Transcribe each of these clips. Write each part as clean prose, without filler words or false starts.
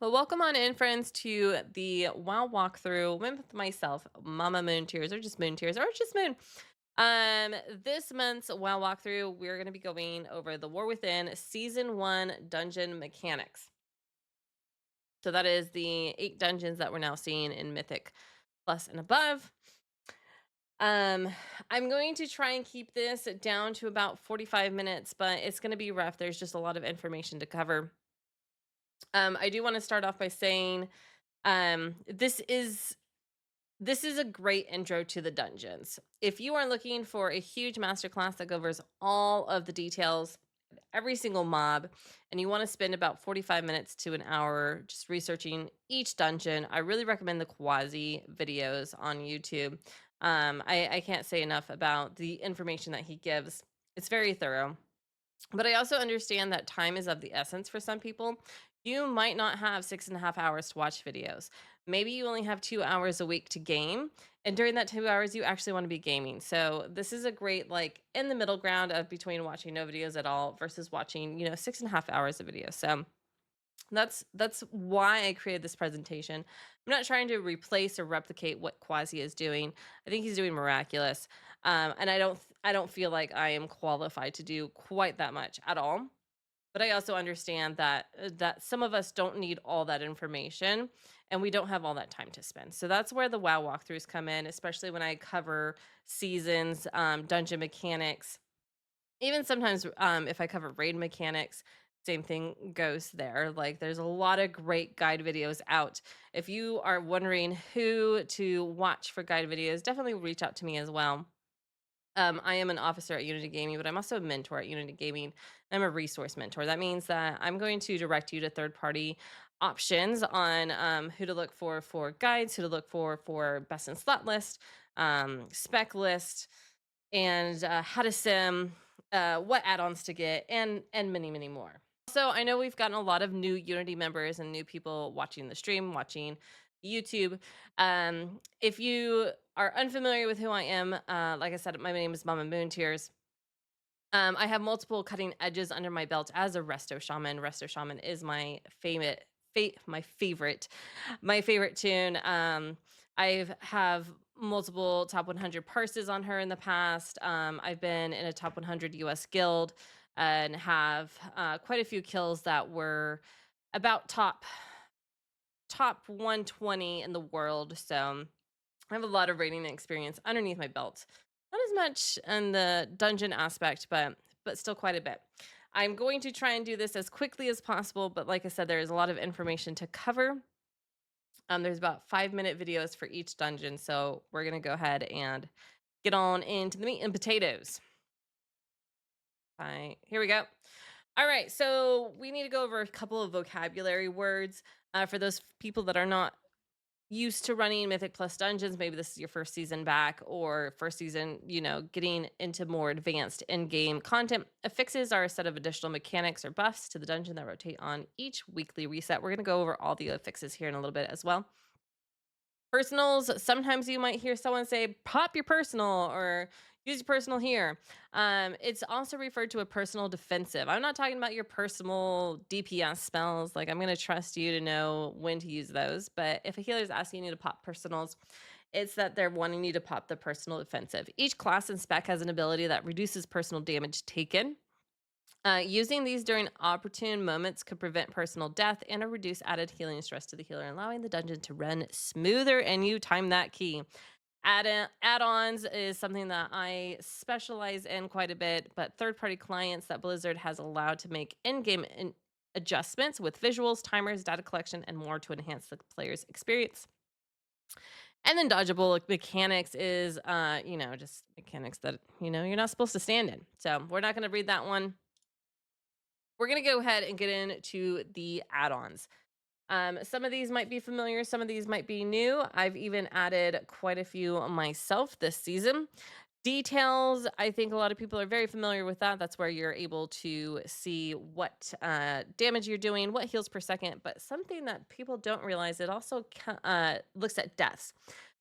Well, welcome on in, friends, to the WoW walkthrough with myself, Mama Moon Tears, or just Moon Tears, or just Moon. This month's WoW walkthrough, we're going to be going over the War Within Season 1 dungeon mechanics. So that is the 8 dungeons that we're now seeing in Mythic Plus and above. Um, I'm going to try and keep this down to about 45 minutes, but it's going to be rough. There's just a lot of information to cover. I do want to start off by saying this is a great intro to the dungeons. If you are looking for a huge masterclass that covers all of the details of every single mob, and you want to spend about 45 minutes to an hour just researching each dungeon, I really recommend the Quasi videos on YouTube. I can't say enough about the information that he gives. It's very thorough. But I also understand that time is of the essence for some people. You might not have 6.5 hours to watch videos. Maybe you only have 2 hours a week to game. And during that 2 hours, you actually want to be gaming. So this is a great, like, in the middle ground of between watching no videos at all versus watching, 6.5 hours of video. So that's why I created this presentation. I'm not trying to replace or replicate what Quasi is doing. I think he's doing miraculous. And I don't feel like I am qualified to do quite that much at all. But I also understand that some of us don't need all that information and we don't have all that time to spend. So that's where the WoW walkthroughs come in, especially when I cover seasons, dungeon mechanics, even sometimes, if I cover raid mechanics, same thing goes there. Like, there's a lot of great guide videos out. If you are wondering who to watch for guide videos, definitely reach out to me as well. I am an officer at Unity Gaming, but I'm also a mentor at Unity Gaming. I'm a resource mentor. That means that I'm going to direct you to third-party options on who to look for guides, who to look for best in slot list, spec list, and how to sim, what add-ons to get, and many, many more. So I know we've gotten a lot of new Unity members and new people watching the stream, watching YouTube. If you are unfamiliar with who I am, like I said, my name is Mama Moon Tears. I have multiple cutting edges under my belt as a resto shaman. Resto shaman is my favorite tune. I have multiple top 100 parses on her in the past. I've been in a top 100 US guild and have quite a few kills that were about top 120 in the world. So I have a lot of raiding experience underneath my belt. Not as much in the dungeon aspect, but still quite a bit. I'm going to try and do this as quickly as possible, but like I said, there is a lot of information to cover. There's about 5-minute videos for each dungeon, so we're gonna go ahead and get on into the meat and potatoes. Here we go. All right, so we need to go over a couple of vocabulary words for those people that are not used to running Mythic Plus dungeons. Maybe this is your first season back or first season, getting into more advanced in-game content. Affixes are a set of additional mechanics or buffs to the dungeon that rotate on each weekly reset. We're going to go over all the affixes here in a little bit as well. Personals, sometimes you might hear someone say, pop your personal or use your personal here. It's also referred to a personal defensive. I'm not talking about your personal DPS spells. Like, I'm going to trust you to know when to use those. But if a healer is asking you to pop personals, it's that they're wanting you to pop the personal defensive. Each class and spec has an ability that reduces personal damage taken. Using these during opportune moments could prevent personal death and or reduce added healing stress to the healer, allowing the dungeon to run smoother. And you time that key. Add-ons is something that I specialize in quite a bit, but third-party clients that Blizzard has allowed to make in-game adjustments with visuals, timers, data collection, and more to enhance the player's experience. And then dodgeable mechanics is, just mechanics that, you're not supposed to stand in. So we're not going to read that one. We're going to go ahead and get into the add-ons. Some of these might be familiar, some of these might be new. I've even added quite a few myself this season. Details, I think a lot of people are very familiar with that. That's where you're able to see what damage you're doing, what heals per second. But something that people don't realize, it also looks at deaths.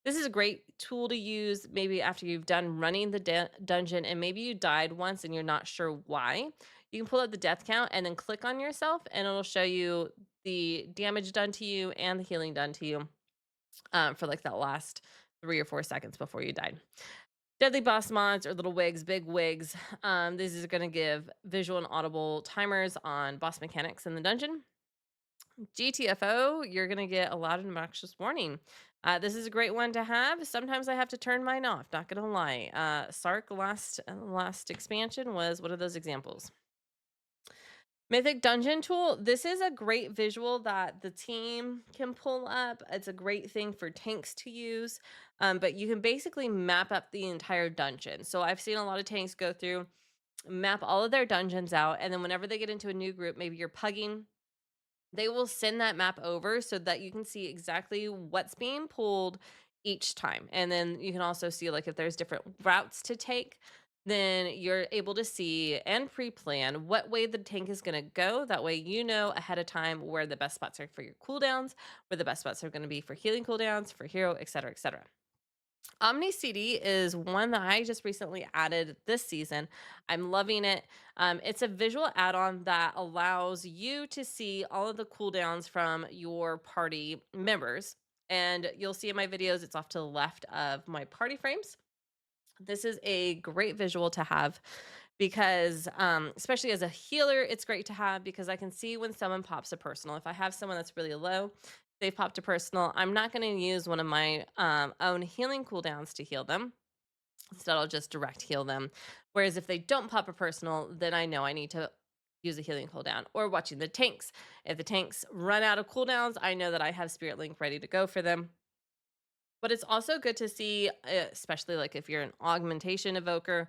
This is a great tool to use maybe after you've done running the dungeon and maybe you died once and you're not sure why. You can pull out the death count and then click on yourself and it'll show you the damage done to you and the healing done to you for like that last 3 or 4 seconds before you died. Deadly boss mods or little wigs, big wigs. This is going to give visual and audible timers on boss mechanics in the dungeon. GTFO, you're going to get a loud and obnoxious warning. This is a great one to have. Sometimes I have to turn mine off, not going to lie. Sark last expansion was one of those examples. Mythic Dungeon Tool. This is a great visual that the team can pull up. It's a great thing for tanks to use, but you can basically map up the entire dungeon. So I've seen a lot of tanks go through, map all of their dungeons out, and then whenever they get into a new group, maybe you're pugging, they will send that map over so that you can see exactly what's being pulled each time. And then you can also see like if there's different routes to take, then you're able to see and pre-plan what way the tank is going to go. That way you know ahead of time where the best spots are for your cooldowns, where the best spots are going to be for healing cooldowns, for hero, etc., etc. Omni CD is one that I just recently added this season. I'm loving it. It's a visual add-on that allows you to see all of the cooldowns from your party members. And you'll see in my videos, it's off to the left of my party frames. This is a great visual to have because, especially as a healer, it's great to have because I can see when someone pops a personal. If I have someone that's really low, they've popped a personal, I'm not going to use one of my own healing cooldowns to heal them. Instead, I'll just direct heal them. Whereas if they don't pop a personal, then I know I need to use a healing cooldown. Or watching the tanks. If the tanks run out of cooldowns, I know that I have Spirit Link ready to go for them. But it's also good to see, especially like if you're an augmentation evoker,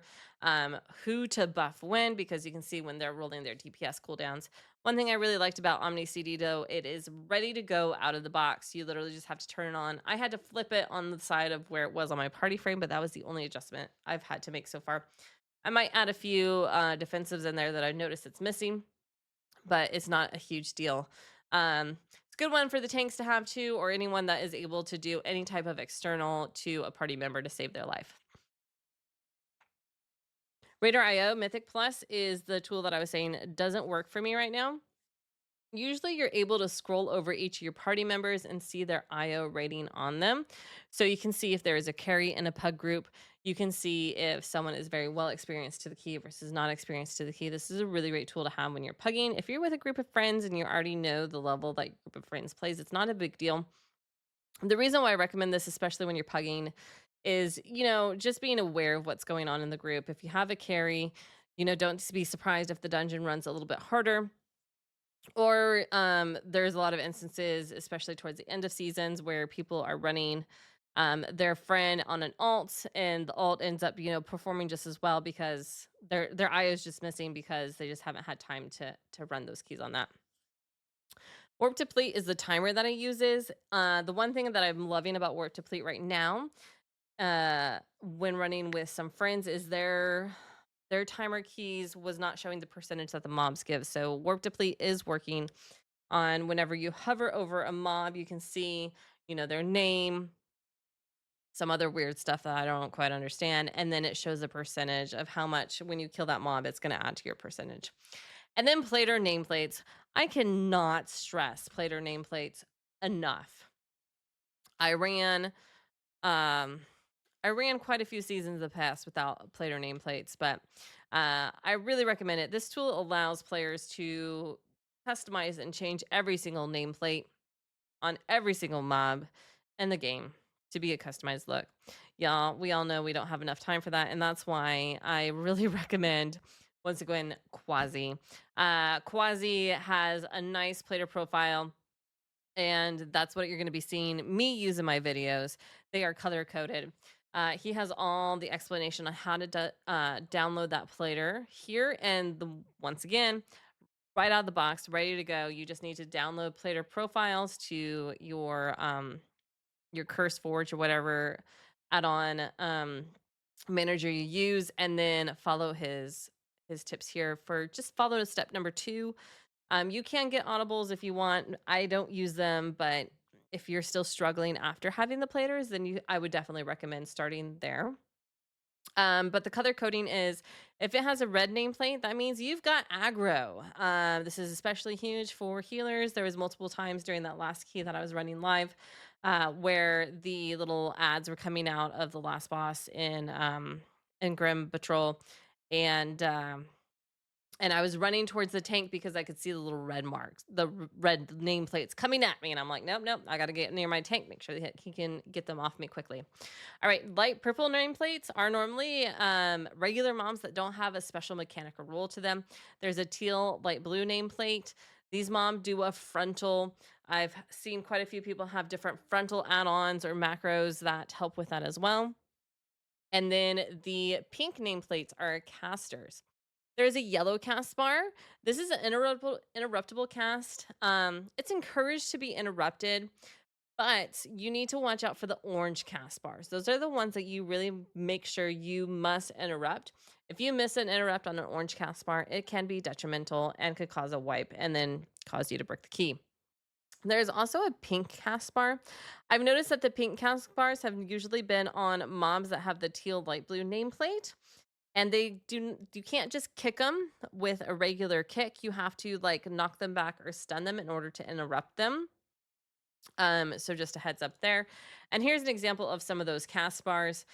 who to buff when, because you can see when they're rolling their DPS cooldowns. One thing I really liked about Omni CD though, it is ready to go out of the box. You literally just have to turn it on. I had to flip it on the side of where it was on my party frame, but that was the only adjustment I've had to make so far. I might add a few defensives in there that I've noticed it's missing, but it's not a huge deal. It's a good one for the tanks to have too, or anyone that is able to do any type of external to a party member to save their life. Radar IO Mythic Plus is the tool that I was saying doesn't work for me right now. Usually you're able to scroll over each of your party members and see their IO rating on them. So you can see if there is a carry in a pug group. You can see if someone is very well experienced to the key versus not experienced to the key. This is a really great tool to have when you're pugging. If you're with a group of friends and you already know the level that your group of friends plays, it's not a big deal. The reason why I recommend this, especially when you're pugging, is, just being aware of what's going on in the group. If you have a carry, don't be surprised if the dungeon runs a little bit harder, or there's a lot of instances, especially towards the end of seasons, where people are running their friend on an alt, and the alt ends up, performing just as well because their eye is just missing because they just haven't had time to run those keys on that. Warp Deplete is the timer that I uses. The one thing that I'm loving about Warp Deplete right now, when running with some friends, is their timer keys was not showing the percentage that the mobs give. So Warp Deplete is working on whenever you hover over a mob, you can see, their name, some other weird stuff that I don't quite understand. And then it shows a percentage of how much when you kill that mob, it's going to add to your percentage. And then plater nameplates. I cannot stress plater nameplates enough. I ran um I ran quite a few seasons in the past without plater nameplates, but I really recommend it. This tool allows players to customize and change every single nameplate on every single mob in the game to be a customized look. Y'all, we all know we don't have enough time for that, and that's why I really recommend, once again, Quasi. Quasi has a nice plater profile, and that's what you're going to be seeing me use in my videos. They are color coded. He has all the explanation on how to download that plater here, and once again, right out of the box, ready to go. You just need to download plater profiles to your Curse Forge or whatever add-on manager you use, and then follow his tips here for just follow step number 2. You can get audibles if you want. I don't use them, but if you're still struggling after having the platers, then I would definitely recommend starting there. But the color coding is if it has a red nameplate, that means you've got aggro. This is especially huge for healers. There was multiple times during that last key that I was running live where the little ads were coming out of the last boss in Grim Patrol, and I was running towards the tank because I could see the little red marks, the red nameplates coming at me, and I'm like, nope, nope, I got to get near my tank, make sure that he can get them off me quickly. All right, light purple nameplates are normally regular moms that don't have a special mechanic or rule to them. There's a teal light blue nameplate. These mom do a frontal. I've seen quite a few people have different frontal add-ons or macros that help with that as well. And then the pink nameplates are casters. There's a yellow cast bar. This is an interruptible cast. It's encouraged to be interrupted, but you need to watch out for the orange cast bars. Those are the ones that you really make sure you must interrupt. If you miss an interrupt on an orange cast bar, it can be detrimental and could cause a wipe and then cause you to break the key. There's also a pink cast bar. I've noticed that the pink cast bars have usually been on mobs that have the teal light blue nameplate, and you can't just kick them with a regular kick. You have to like knock them back or stun them in order to interrupt them. So just a heads up there. And here's an example of some of those cast bars.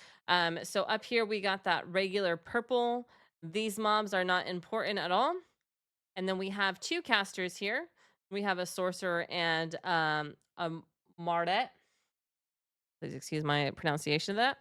So up here we got that regular purple. These mobs are not important at all. And then we have two casters here. We have a sorcerer and a mardet. Please excuse my pronunciation of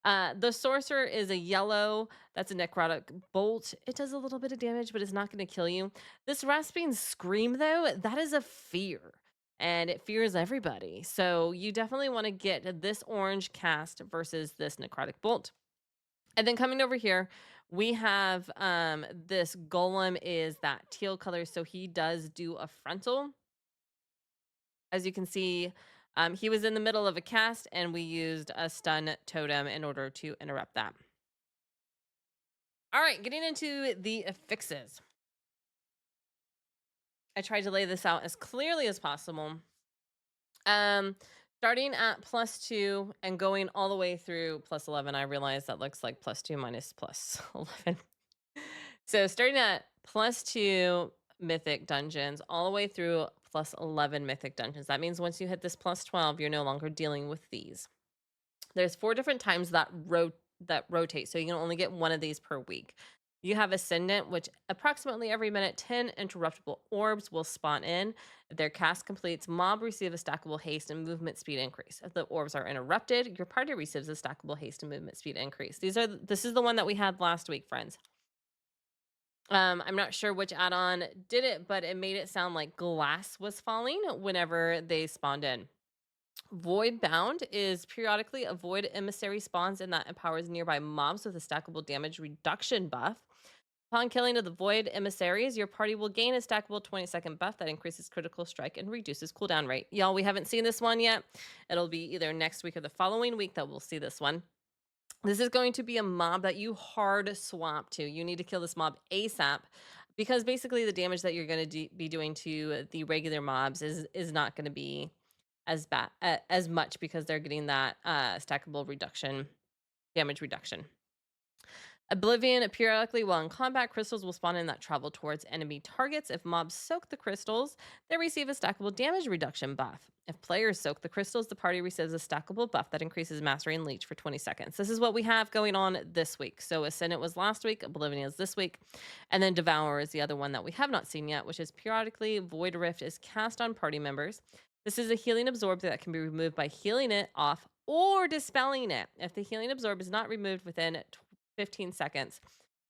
that. The sorcerer is a yellow. That's a necrotic bolt. It does a little bit of damage, but it's not going to kill you. This rasping scream, though, that is a fear, and it fears everybody. So you definitely want to get this orange cast versus this necrotic bolt. And then coming over here, we have this golem is that teal color, so he does do a frontal. As you can see, he was in the middle of a cast, and we used a stun totem in order to interrupt that. All right, getting into the affixes. I tried to lay this out as clearly as possible. Um, Starting at +2 and going all the way through +11, I realize that looks like +2 minus +11. So starting at +2 mythic dungeons all the way through +11 mythic dungeons. That means once you hit this +12, you're no longer dealing with these. There's 4 different times that rotate, so you can only get one of these per week. You have Ascendant, which approximately every minute 10 interruptible orbs will spawn in. If their cast completes, mob receive a stackable haste and movement speed increase. If the orbs are interrupted, your party receives a stackable haste and movement speed increase. This is the one that we had last week, friends. I'm not sure which add-on did it, but it made it sound like glass was falling whenever they spawned in. Void Bound is periodically a void emissary spawns and that empowers nearby mobs with a stackable damage reduction buff. Upon killing of the void emissaries, your party will gain a stackable 20-second buff that increases critical strike and reduces cooldown rate. Y'all, we haven't seen this one yet. It'll be either next week or the following week that we'll see this one. This is going to be a mob that you hard swap to. You need to kill this mob ASAP because basically the damage that you're going to be doing to the regular mobs is not going to be as bad as much because they're getting that stackable reduction damage reduction. Oblivion periodically while in combat, crystals will spawn in that travel towards enemy targets. If mobs soak the crystals, they receive a stackable damage reduction buff. If players soak the crystals, the party receives a stackable buff that increases mastery and leech for 20 seconds. This is what we have going on this week. So Ascendant was last week, Oblivion is this week, and then Devour is the other one that we have not seen yet, which is periodically Void Rift is cast on party members. This is a healing absorb that can be removed by healing it off or dispelling it. If the healing absorb is not removed within 15 seconds,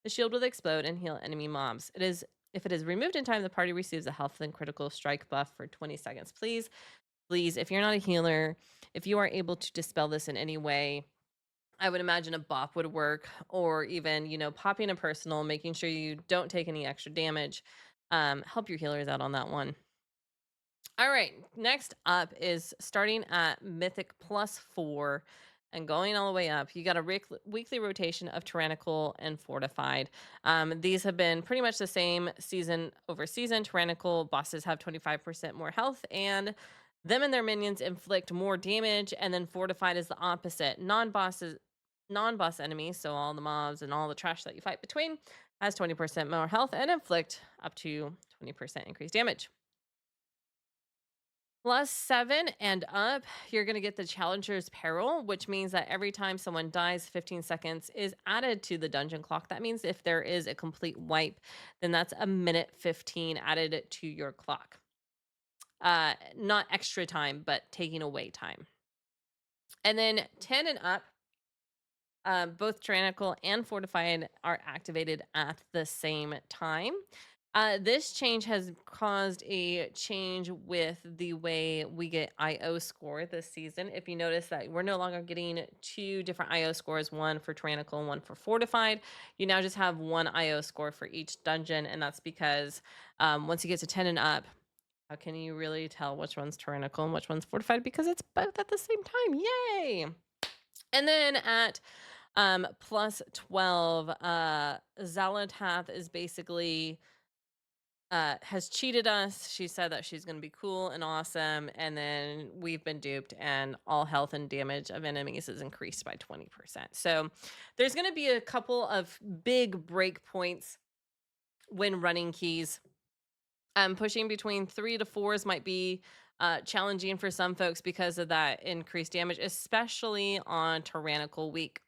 the shield will explode and heal enemy mobs. If it is removed in time, the party receives a health and critical strike buff for 20 seconds. Please, if you're not a healer, if you are able to dispel this in any way, I would imagine a bop would work, or even, popping a personal, making sure you don't take any extra damage. Help your healers out on that one. All right, next up is starting at Mythic +4 and going all the way up. You got a weekly rotation of Tyrannical and Fortified. These have been pretty much the same season over season. Tyrannical bosses have 25% more health, and them and their minions inflict more damage, and then Fortified is the opposite. Non-bosses Non-boss enemies, so all the mobs and all the trash that you fight between, has 20% more health and inflict up to 20% increased damage. Plus 7 and up, you're going to get the Challenger's Peril, which means that every time someone dies, 15 seconds is added to the dungeon clock. That means if there is a complete wipe, then that's a minute 15 added to your clock. Not extra time, but taking away time. And then 10 and up, both Tyrannical and Fortified are activated at the same time. This change has caused a change with the way we get IO score this season. If you notice that we're no longer getting two different IO scores, one for Tyrannical and one for Fortified, you now just have one IO score for each dungeon. And that's because once you get to 10 and up, how can you really tell which one's Tyrannical and which one's Fortified? Because it's both at the same time. Yay! And then at plus 12, Zalatath is basically has cheated us. She said that she's going to be cool and awesome, and then we've been duped, and all health and damage of enemies is increased by 20%. So there's going to be a couple of big break points when running keys. Pushing between 3 to 4s might be challenging for some folks because of that increased damage, especially on Tyrannical week.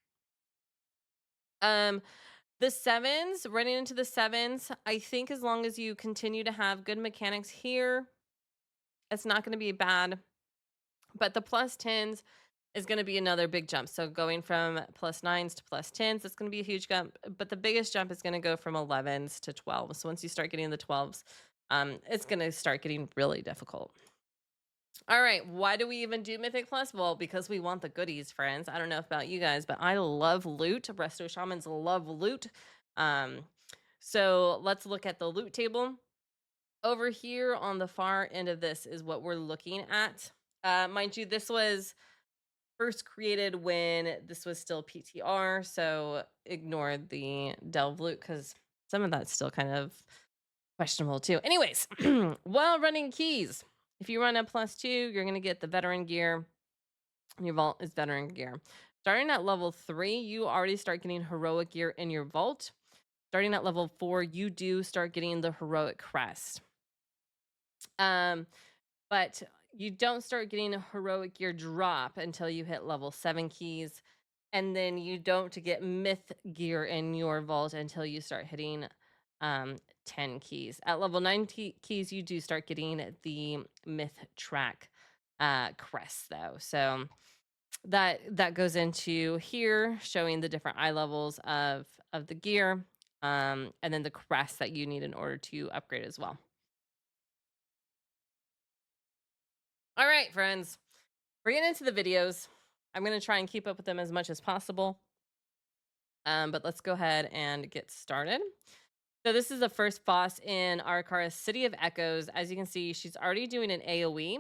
The 7s, running into the 7s, I think as long as you continue to have good mechanics here, it's not going to be bad. But the plus 10s is going to be another big jump. So going from plus 9s to plus 10s, that's going to be a huge jump. But the biggest jump is going to go from 11s to 12s. So once you start getting the 12s, it's going to start getting really difficult. All right, why do we even do Mythic Plus? Well, because we want the goodies, friends. I don't know about you guys, but I love loot. Resto Shamans love loot. Um, so let's look at the loot table. Over here on the far end of this is what we're looking at. Mind you, this was first created when this was still PTR, so ignore the delve loot because some of that's still kind of questionable too. Anyways, while running keys, if you run a +2, you're going to get the veteran gear. Your vault is veteran gear. Starting at level 3, you already start getting heroic gear in your vault. Starting at level 4, you do start getting the heroic crest. But you don't start getting a heroic gear drop until you hit level 7 keys. And then you don't get myth gear in your vault until you start hitting 10 keys. At level 9 keys, you do start getting the myth track crest though. So that goes into here, showing the different eye levels of the gear, and then the crest that you need in order to upgrade as well. All right, friends, we're getting into the videos. I'm going to try and keep up with them as much as possible. But let's go ahead and get started. So this is the first boss in Arakara's City of Echoes. As you can see, she's already doing an AoE.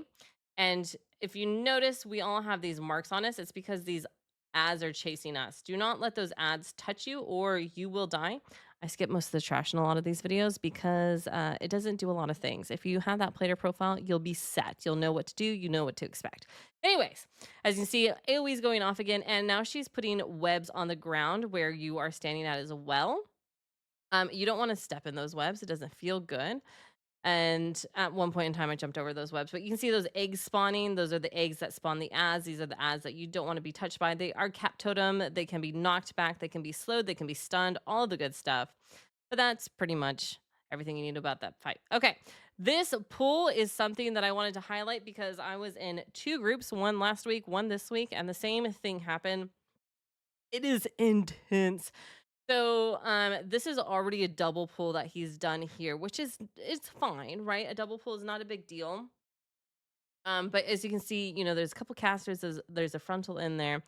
And if you notice, we all have these marks on us. It's because these ads are chasing us. Do not let those ads touch you or you will die. I skip most of the trash in a lot of these videos because it doesn't do a lot of things. If you have that player profile, you'll be set. You'll know what to do. You know what to expect. Anyways, as you can see, AoE is going off again. And now she's putting webs on the ground where you are standing at as well. You don't want to step in those webs. It doesn't feel good. And at one point in time, I jumped over those webs. But you can see those eggs spawning. Those are the eggs that spawn the ads. These are the ads that you don't want to be touched by. They are cap totem. They can be knocked back. They can be slowed. They can be stunned. All the good stuff. But that's pretty much everything you need about that fight. Okay. This pool is something that I wanted to highlight because I was in 2 groups, one last week, one this week, and the same thing happened. It is intense. So, this is already a double pull that he's done here, which is it's fine, right? A double pull is not a big deal. But as you can see, there's a couple casters, there's a frontal in there.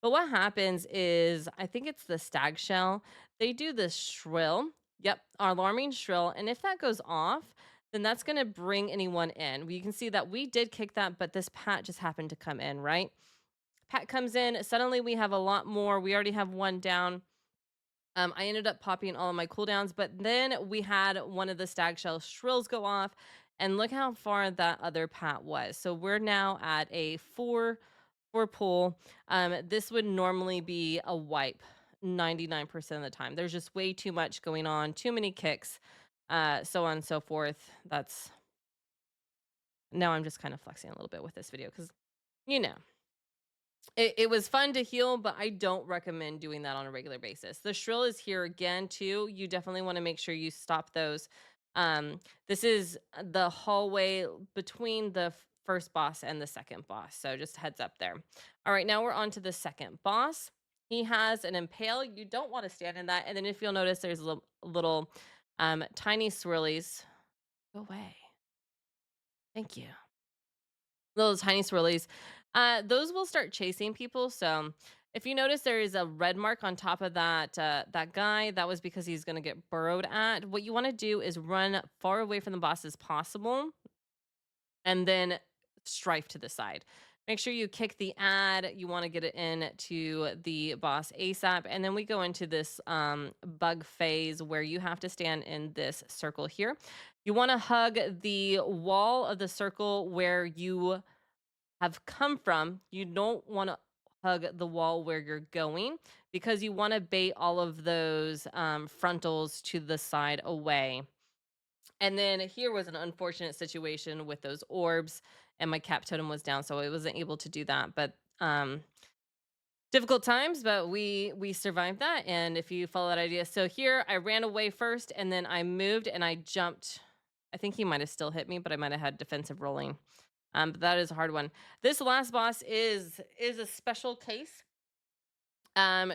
But what happens is, I think it's the stag shell. They do this shrill. Yep, our alarming shrill. And if that goes off, then that's going to bring anyone in. You can see that we did kick that, but this pat just happened to come in, right? Pat comes in. Suddenly we have a lot more. We already have one down. I ended up popping all of my cooldowns, but then we had one of the stag shell shrills go off, and look how far that other pat was. So we're now at a 4 for pull. This would normally be a wipe 99% of the time. There's just way too much going on, too many kicks, so on and so forth. That's now I'm just kind of flexing a little bit with this video because you know it was fun to heal, but I don't recommend doing that on a regular basis. The shrill is here again too. You definitely want to make sure you stop those. This is the hallway between the first boss and the second boss. So just heads up there. All right, now we're on to the second boss. He has an impale. You don't want to stand in that. And then if you'll notice, there's little tiny swirlies. Go away. Thank you. Little tiny swirlies. Those will start chasing people. So if you notice there is a red mark on top of that guy, that was because he's gonna get burrowed at. What you want to do is run far away from the boss as possible and then strife to the side. Make sure you kick the ad. You want to get it in to the boss ASAP. And then we go into this bug phase where you have to stand in this circle here. You want to hug the wall of the circle where you have come from. You don't want to hug the wall where you're going because you want to bait all of those frontals to the side away. And then here was an unfortunate situation with those orbs, and my cap totem was down, so I wasn't able to do that. But difficult times, but we survived that. And if you follow that idea, so here I ran away first, and then I moved and I jumped. I think he might have still hit me, but I might have had defensive rolling. But that is a hard one. This last boss is a special case.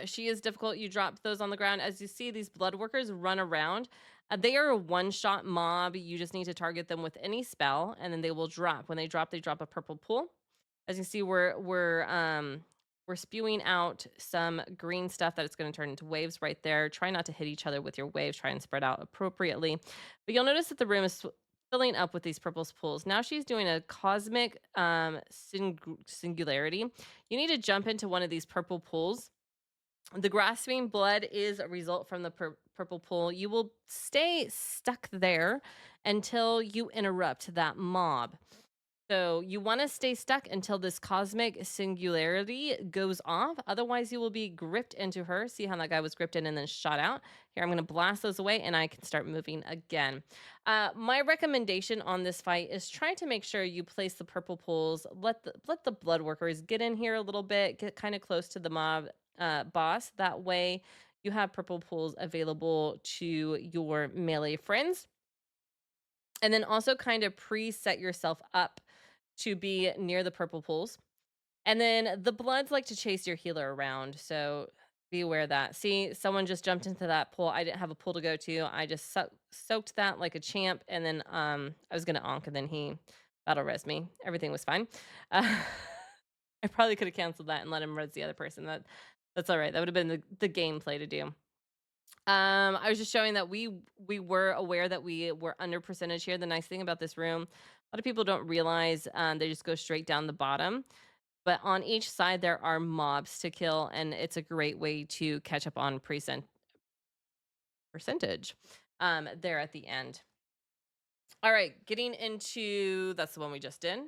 She is difficult. You drop those on the ground. As you see, these blood workers run around. They are a one-shot mob. You just need to target them with any spell, and then they will drop. When they drop a purple pool. As you see, we're spewing out some green stuff that it's going to turn into waves right there. Try not to hit each other with your waves. Try and spread out appropriately. But you'll notice that the room is filling up with these purple pools. Now she's doing a cosmic singularity. You need to jump into one of these purple pools. The grasping blood is a result from the purple pool. You will stay stuck there until you interrupt that mob. So you want to stay stuck until this cosmic singularity goes off. Otherwise, you will be gripped into her. See how that guy was gripped in and then shot out? Here, I'm going to blast those away and I can start moving again. My recommendation on this fight is try to make sure you place the purple pools. Let the blood workers get in here a little bit, get kind of close to the mob boss. That way, you have purple pools available to your melee friends. And then also kind of preset yourself up to be near the purple pools. And then the bloods like to chase your healer around. So be aware of that. See, someone just jumped into that pool. I didn't have a pool to go to. I just soaked that like a champ. And then I was going to onk and then he battle res me. Everything was fine. I probably could have canceled that and let him res the other person. That's all right. That would have been the gameplay to do. I was just showing that we were aware that we were under percentage here. The nice thing about this room, a lot of people don't realize they just go straight down the bottom. But on each side there are mobs to kill, and it's a great way to catch up on percentage there at the end. All right, getting into that's the one we just did.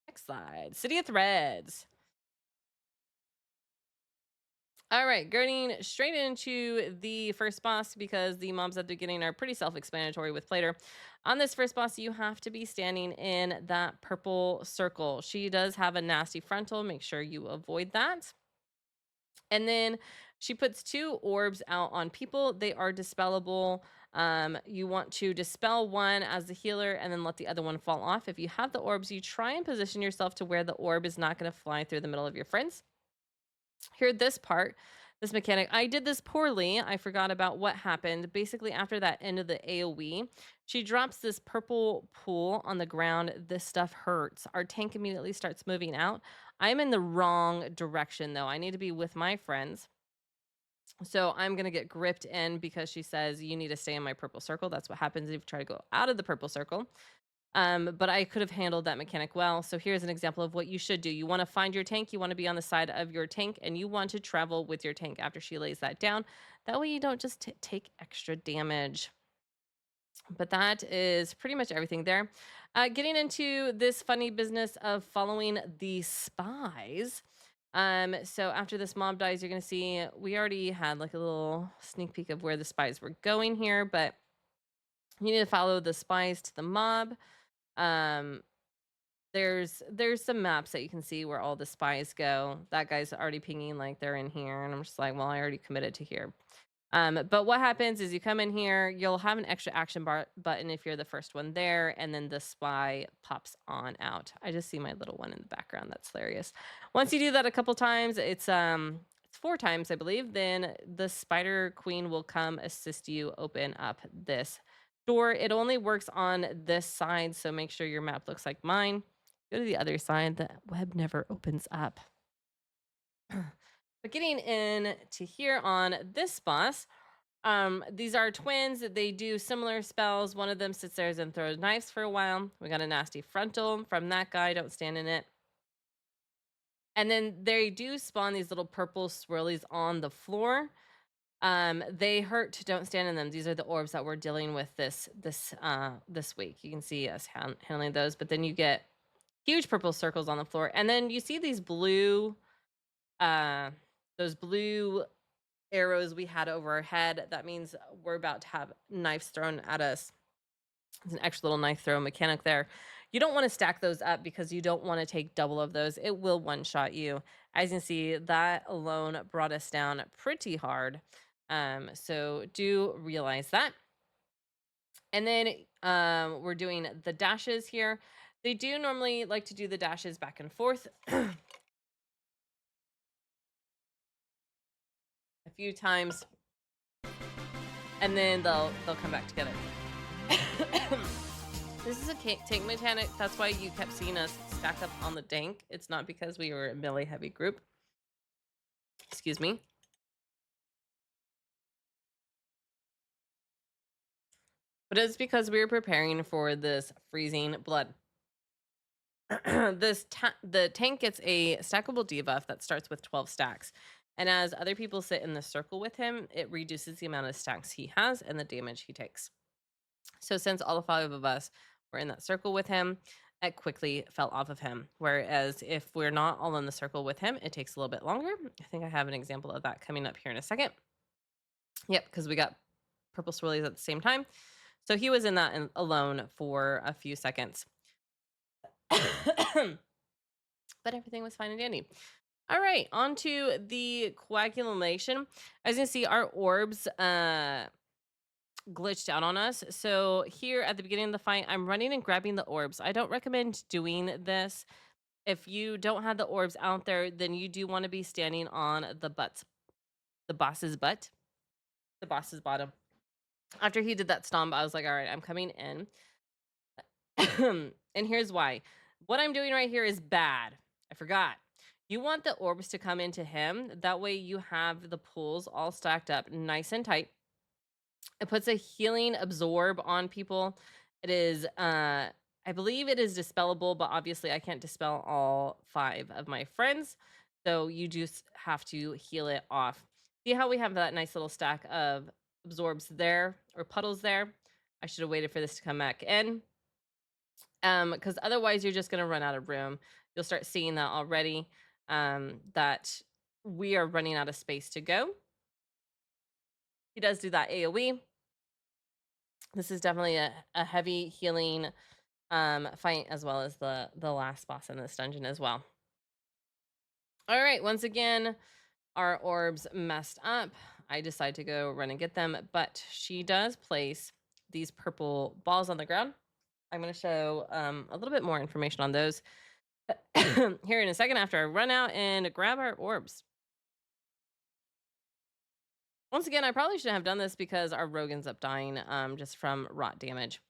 Next slide. City of Threads. All right, getting straight into the first boss because the mobs at the beginning are pretty self-explanatory with Plater. On this first boss, you have to be standing in that purple circle. She does have a nasty frontal. Make sure you avoid that. And then she puts 2 orbs out on people. They are dispellable. You want to dispel one as the healer and then let the other one fall off. If you have the orbs, you try and position yourself to where the orb is not going to fly through the middle of your friends. Here, this part, this mechanic, I did this poorly. I forgot about what happened. Basically, after that end of the AoE, she drops this purple pool on the ground. This stuff hurts. Our tank immediately starts moving out. I'm in the wrong direction, though. I need to be with my friends. So I'm going to get gripped in because she says, you need to stay in my purple circle. That's what happens if you try to go out of the purple circle. But I could have handled that mechanic well. So here's an example of what you should do. You want to find your tank. You want to be on the side of your tank, and you want to travel with your tank after she lays that down. That way you don't just take extra damage. But that is pretty much everything there. Getting into this funny business of following the spies. So after this mob dies, you're gonna see we already had like a little sneak peek of where the spies were going here, but you need to follow the spies to the mob. Um, there's some maps that you can see where all the spies go. That guy's already pinging like they're in here, and I'm just like, well, I already committed to here. But what happens is you come in here, you'll have an extra action bar button if you're the first one there, and then the spy pops on out. I just see my little one in the background. That's hilarious. Once you do that a couple times, it's 4 times, I believe, then the spider queen will come assist you open up this door. It only works on this side, so make sure your map looks like mine. Go to the other side, the web never opens up. But getting in to here on this boss, these are twins. They do similar spells. One of them sits there and throws knives for a while. We got a nasty frontal from that guy. Don't stand in it. And then they do spawn these little purple swirlies on the floor. They hurt. Don't stand in them. These are the orbs that we're dealing with this week. You can see us handling those. But then you get huge purple circles on the floor, and then you see these blue, those blue arrows we had over our head. That means we're about to have knives thrown at us. There's an extra little knife throw mechanic there. You don't want to stack those up because you don't want to take double of those. It will one-shot you. As you can see, that alone brought us down pretty hard. So do realize that. And then we're doing the dashes here. They do normally like to do the dashes back and forth a few times, and then they'll come back together. This is a tank mechanic. That's why you kept seeing us stack up on the tank. It's not because we were a melee heavy group. Excuse me. But it's because we were preparing for this freezing blood. The tank gets a stackable debuff that starts with 12 stacks. And as other people sit in the circle with him, it reduces the amount of stacks he has and the damage he takes. So since all 5 of us were in that circle with him, it quickly fell off of him. Whereas if we're not all in the circle with him, it takes a little bit longer. I think I have an example of that coming up here in a second. Yep, because we got purple swirlies at the same time. So he was in that alone for a few seconds. But everything was fine and dandy. All right, on to the coagulation. As you can see, our orbs glitched out on us. So here at the beginning of the fight, I'm running and grabbing the orbs. I don't recommend doing this. If you don't have the orbs out there, then you do want to be standing on the boss's butt, the boss's bottom. After he did that stomp, I was like, all right, I'm coming in. And here's why. What I'm doing right here is bad. I forgot. You want the orbs to come into him. That way you have the pools all stacked up nice and tight. It puts a healing absorb on people. It is, I believe it is dispellable, but obviously I can't dispel all 5 of my friends. So you just have to heal it off. See how we have that nice little stack of absorbs there, or puddles there? I should have waited for this to come back in. Because otherwise you're just gonna run out of room. You'll start seeing that already, that we are running out of space to go. He does do that AoE. This is definitely a heavy healing fight, as well as the last boss in this dungeon as well. All right, once again, our orbs messed up. I decide to go run and get them, but she does place these purple balls on the ground. I'm going to show a little bit more information on those here in a second after I run out and grab our orbs. Once again, I probably shouldn't have done this because our rogue ends up dying just from rot damage.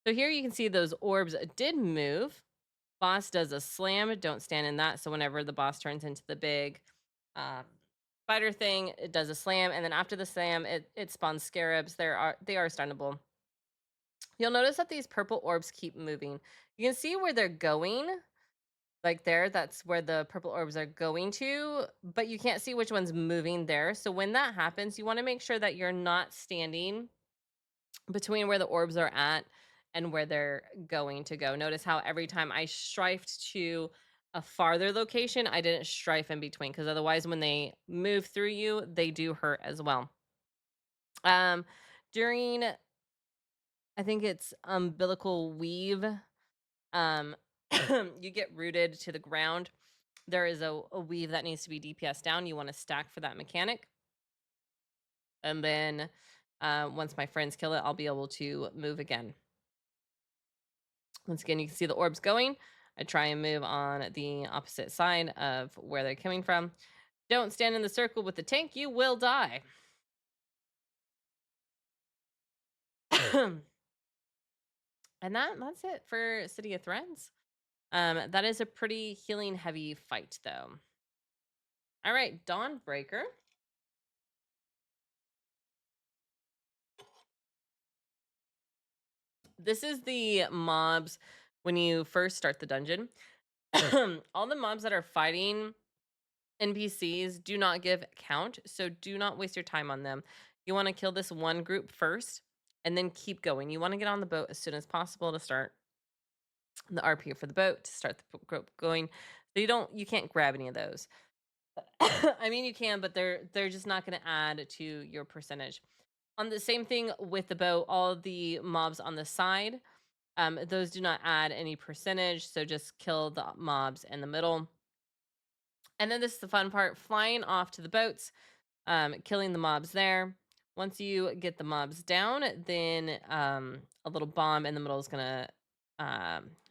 So here you can see those orbs did move. Boss does a slam. Don't stand in that. So whenever the boss turns into the big spider thing, it does a slam. And then after the slam, it spawns scarabs. They are stunnable. You'll notice that these purple orbs keep moving. You can see where they're going. Like there, that's where the purple orbs are going to, but you can't see which one's moving there. So when that happens, you want to make sure that you're not standing between where the orbs are at and where they're going to go. Notice how every time I strifed to a farther location, I didn't strife in between because otherwise when they move through you, they do hurt as well. Um, during I think it's umbilical weave, um, you get rooted to the ground. There is a weave that needs to be DPS down. You want to stack for that mechanic. And then once my friends kill it, I'll be able to move again. Once again, you can see the orbs going. I try and move on the opposite side of where they're coming from. Don't stand in the circle with the tank, you will die. And that's it for City of Threads. That is a pretty healing heavy fight though. All right, Dawnbreaker. This is the mobs when you first start the dungeon. All the mobs that are fighting NPCs do not give count, so do not waste your time on them. You want to kill this one group first and then keep going. You want to get on the boat as soon as possible to start the RP for the boat, to start the group going. So you can't grab any of those. I mean you can, but they're just not going to add to your percentage. On the same thing with the boat, all of the mobs on the side, those do not add any percentage, so just kill the mobs in the middle. And then this is the fun part, flying off to the boats, killing the mobs there. Once you get the mobs down, then a little bomb in the middle is gonna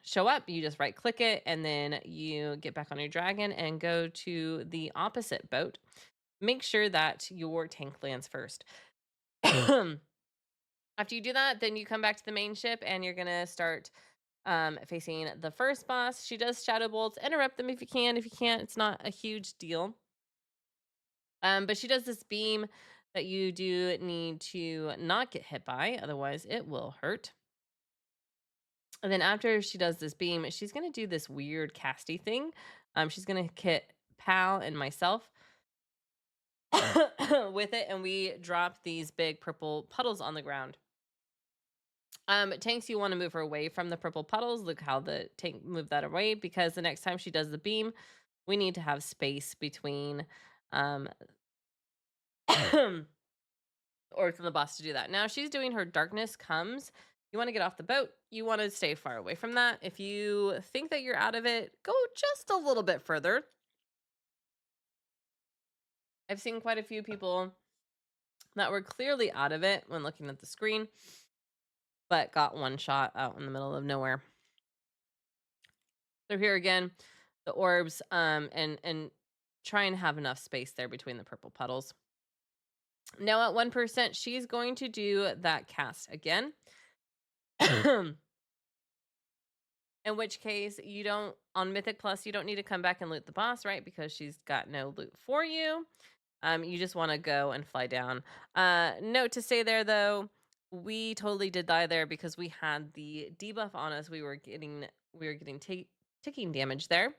show up. You just right click it, and then you get back on your dragon and go to the opposite boat. Make sure that your tank lands first. After you do that, then you come back to the main ship and you're gonna start facing the first boss. She does shadow bolts. Interrupt them if you can. If you can't, it's not a huge deal. But she does this beam that you do need to not get hit by, otherwise it will hurt. And then after she does this beam, she's gonna do this weird casty thing. She's gonna hit Pal and myself with it, and we drop these big purple puddles on the ground. Tanks, you want to move her away from the purple puddles. Look how the tank moved that away, because the next time she does the beam, we need to have space between or from the boss to do that. Now she's doing her darkness comes. You want to get off the boat. You want to stay far away from that. If you think that you're out of it, go just a little bit further. I've seen quite a few people that were clearly out of it when looking at the screen, but got one shot out in the middle of nowhere. So here again, the orbs, and try and have enough space there between the purple puddles. Now at 1%, she's going to do that cast again. In which case, you don't, on Mythic Plus, you don't need to come back and loot the boss, right? Because she's got no loot for you. You just want to go and fly down. Note to say there, though, we totally did die there because we had the debuff on us. We were getting ticking damage there.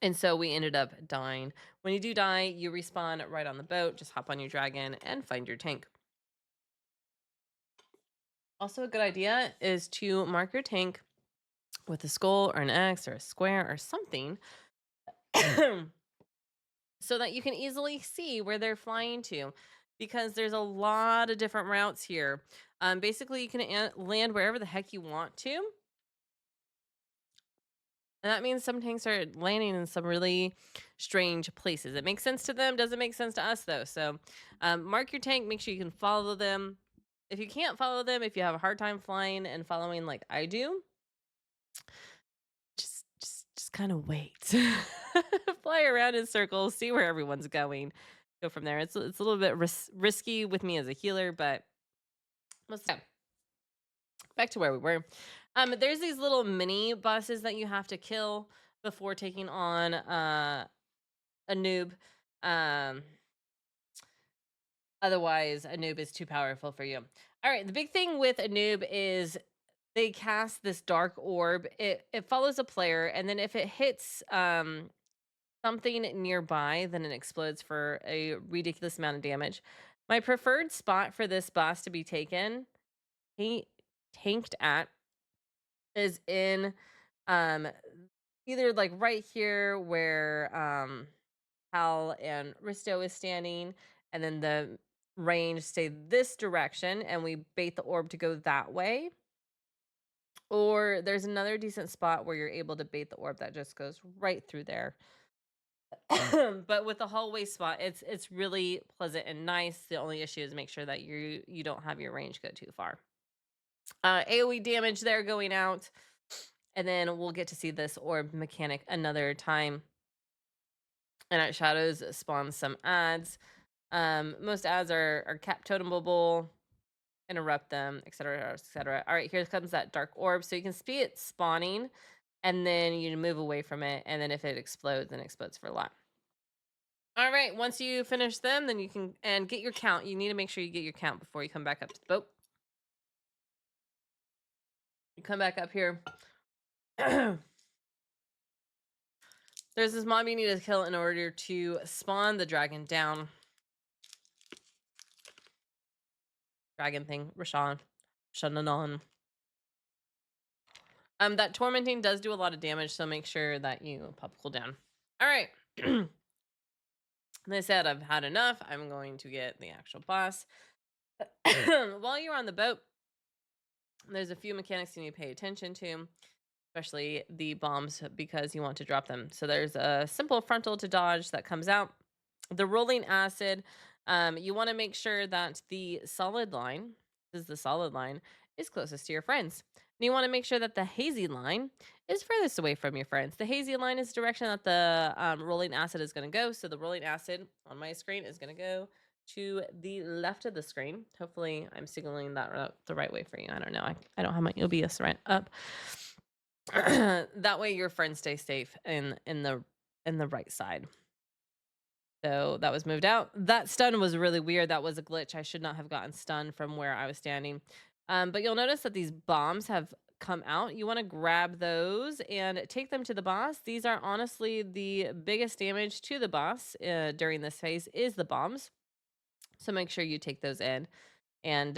And so we ended up dying. When you do die, you respawn right on the boat. Just hop on your dragon and find your tank. Also, a good idea is to mark your tank with a skull or an X or a square or something so that you can easily see where they're flying to, because there's a lot of different routes here. Basically, you can land wherever the heck you want to. And that means some tanks are landing in some really strange places. It makes sense to them, doesn't make sense to us though. So mark your tank, make sure you can follow them. If you can't follow them, if you have a hard time flying and following like I do, just kind of wait. Fly around in circles, see where everyone's going. Go from there. It's a little bit risky with me as a healer, but let's go. Back to where we were. There's these little mini bosses that you have to kill before taking on a noob. Otherwise, a noob is too powerful for you. All right, the big thing with a noob is they cast this dark orb. It follows a player, and then if it hits something nearby, then it explodes for a ridiculous amount of damage. My preferred spot for this boss to be tanked at is in either like right here where Hal and Risto is standing, and then the range stay this direction, and we bait the orb to go that way. Or there's another decent spot where you're able to bait the orb that just goes right through there. But with the hallway spot, it's really pleasant and nice. The only issue is make sure that you don't have your range go too far. AoE damage there going out, and then we'll get to see this orb mechanic another time. And at Shadows spawns some ads. Most ads are cap totemable, interrupt them, etc., etc. All right, here comes that dark orb. So you can see it spawning, and then you move away from it, and then if it explodes, then it explodes for a lot. All right, once you finish them, then you can and get your count. You need to make sure you get your count before you come back up to the boat. You come back up here. There's this mob you need to kill in order to spawn the dragon down. Dragon thing, Rashawn. Shananon. That tormenting does do a lot of damage, so make sure that you pop cooldown. All right. They said I've had enough. I'm going to get the actual boss. While you're on the boat, there's a few mechanics you need to pay attention to, especially the bombs, because you want to drop them. So there's a simple frontal to dodge that comes out. The rolling acid, you want to make sure that the solid line, this is the solid line, is closest to your friends. And you want to make sure that the hazy line is furthest away from your friends. The hazy line is the direction that the rolling acid is going to go. So the rolling acid on my screen is going to go to the left of the screen. Hopefully I'm signaling that the right way for you. I don't know. I don't have my OBS right up. That way your friends stay safe in the right side. So that was moved out. That stun was really weird. That was a glitch. I should not have gotten stunned from where I was standing. But you'll notice that these bombs have come out. You want to grab those and take them to the boss. These are honestly the biggest damage to the boss during this phase is the bombs. So make sure you take those in and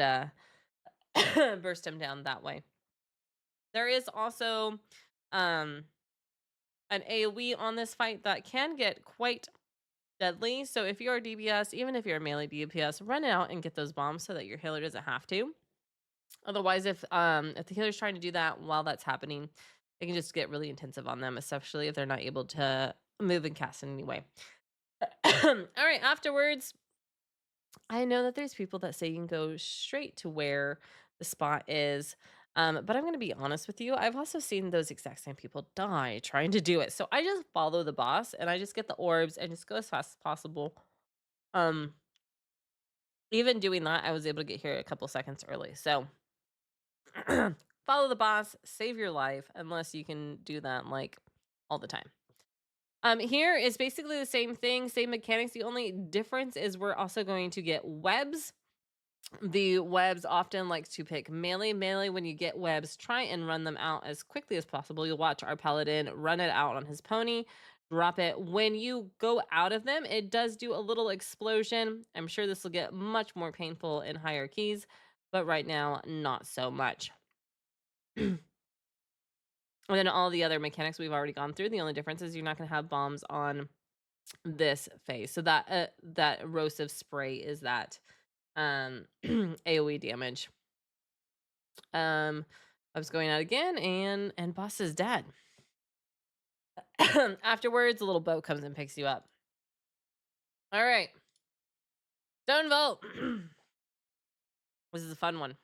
burst them down that way. There is also an AoE on this fight that can get quite deadly. So if you're a DPS, even if you're a melee DPS, run out and get those bombs so that your healer doesn't have to. Otherwise, if the healer's trying to do that while that's happening, it can just get really intensive on them, especially if they're not able to move and cast in any way. All right, afterwards, I know that there's people that say you can go straight to where the spot is. But I'm going to be honest with you. I've also seen those exact same people die trying to do it. So I just follow the boss and I just get the orbs and just go as fast as possible. Um, Even doing that, I was able to get here a couple seconds early. So follow the boss, save your life, unless you can do that like all the time. Here is basically the same thing, same mechanics. The only difference is we're also going to get webs. The webs often like to pick melee. Melee, when you get webs, try and run them out as quickly as possible. You'll watch our paladin run it out on his pony, drop it. When you go out of them, it does do a little explosion. I'm sure this will get much more painful in higher keys, but right now, not so much. And then all the other mechanics we've already gone through. The only difference is you're not going to have bombs on this phase. So that that erosive spray is that AoE damage. I was going out again, and boss is dead. Afterwards, a little boat comes and picks you up. All right, Stone Vault. This is a fun one.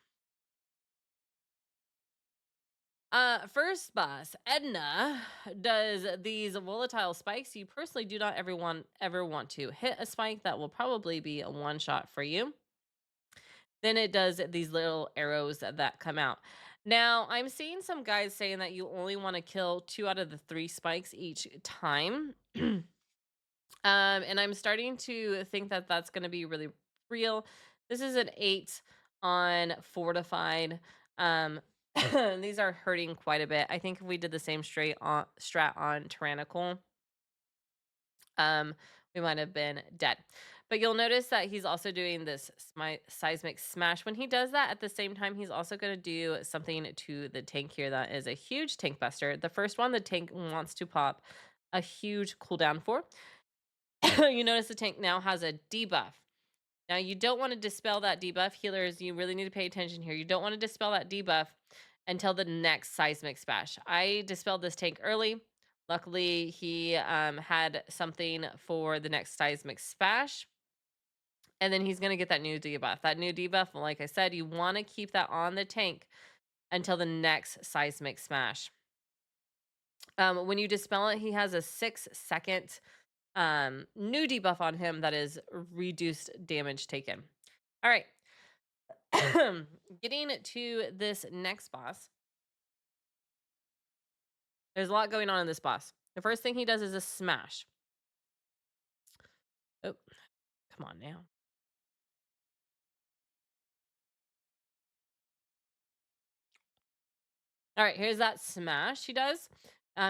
First boss, Edna, does these volatile spikes. You personally do not ever want to hit a spike. That will probably be a one shot for you. Then it does these little arrows that come out. Now, I'm seeing some guys saying that you only want to kill 2 out of the 3 spikes each time. And I'm starting to think that that's going to be really real. This is an 8 on Fortified. These are hurting quite a bit. I think if we did the same strat on Tyrannical, we might have been dead. But you'll notice that he's also doing this seismic smash. When he does that, at the same time, he's also going to do something to the tank here that is a huge tank buster. The first one, the tank wants to pop a huge cooldown for. You notice the tank now has a debuff. Now, you don't want to dispel that debuff. Healers, you really need to pay attention here. You don't want to dispel that debuff until the next seismic smash. I dispelled this tank early. Luckily, he had something for the next seismic smash. And then he's going to get that new debuff. That new debuff, like I said, you want to keep that on the tank until the next seismic smash. When you dispel it, he has a 6-second new debuff on him that is reduced damage taken. All right. Getting to this next boss. There's a lot going on in this boss. The first thing he does is a smash. Oh, come on now. All right, here's that smash he does.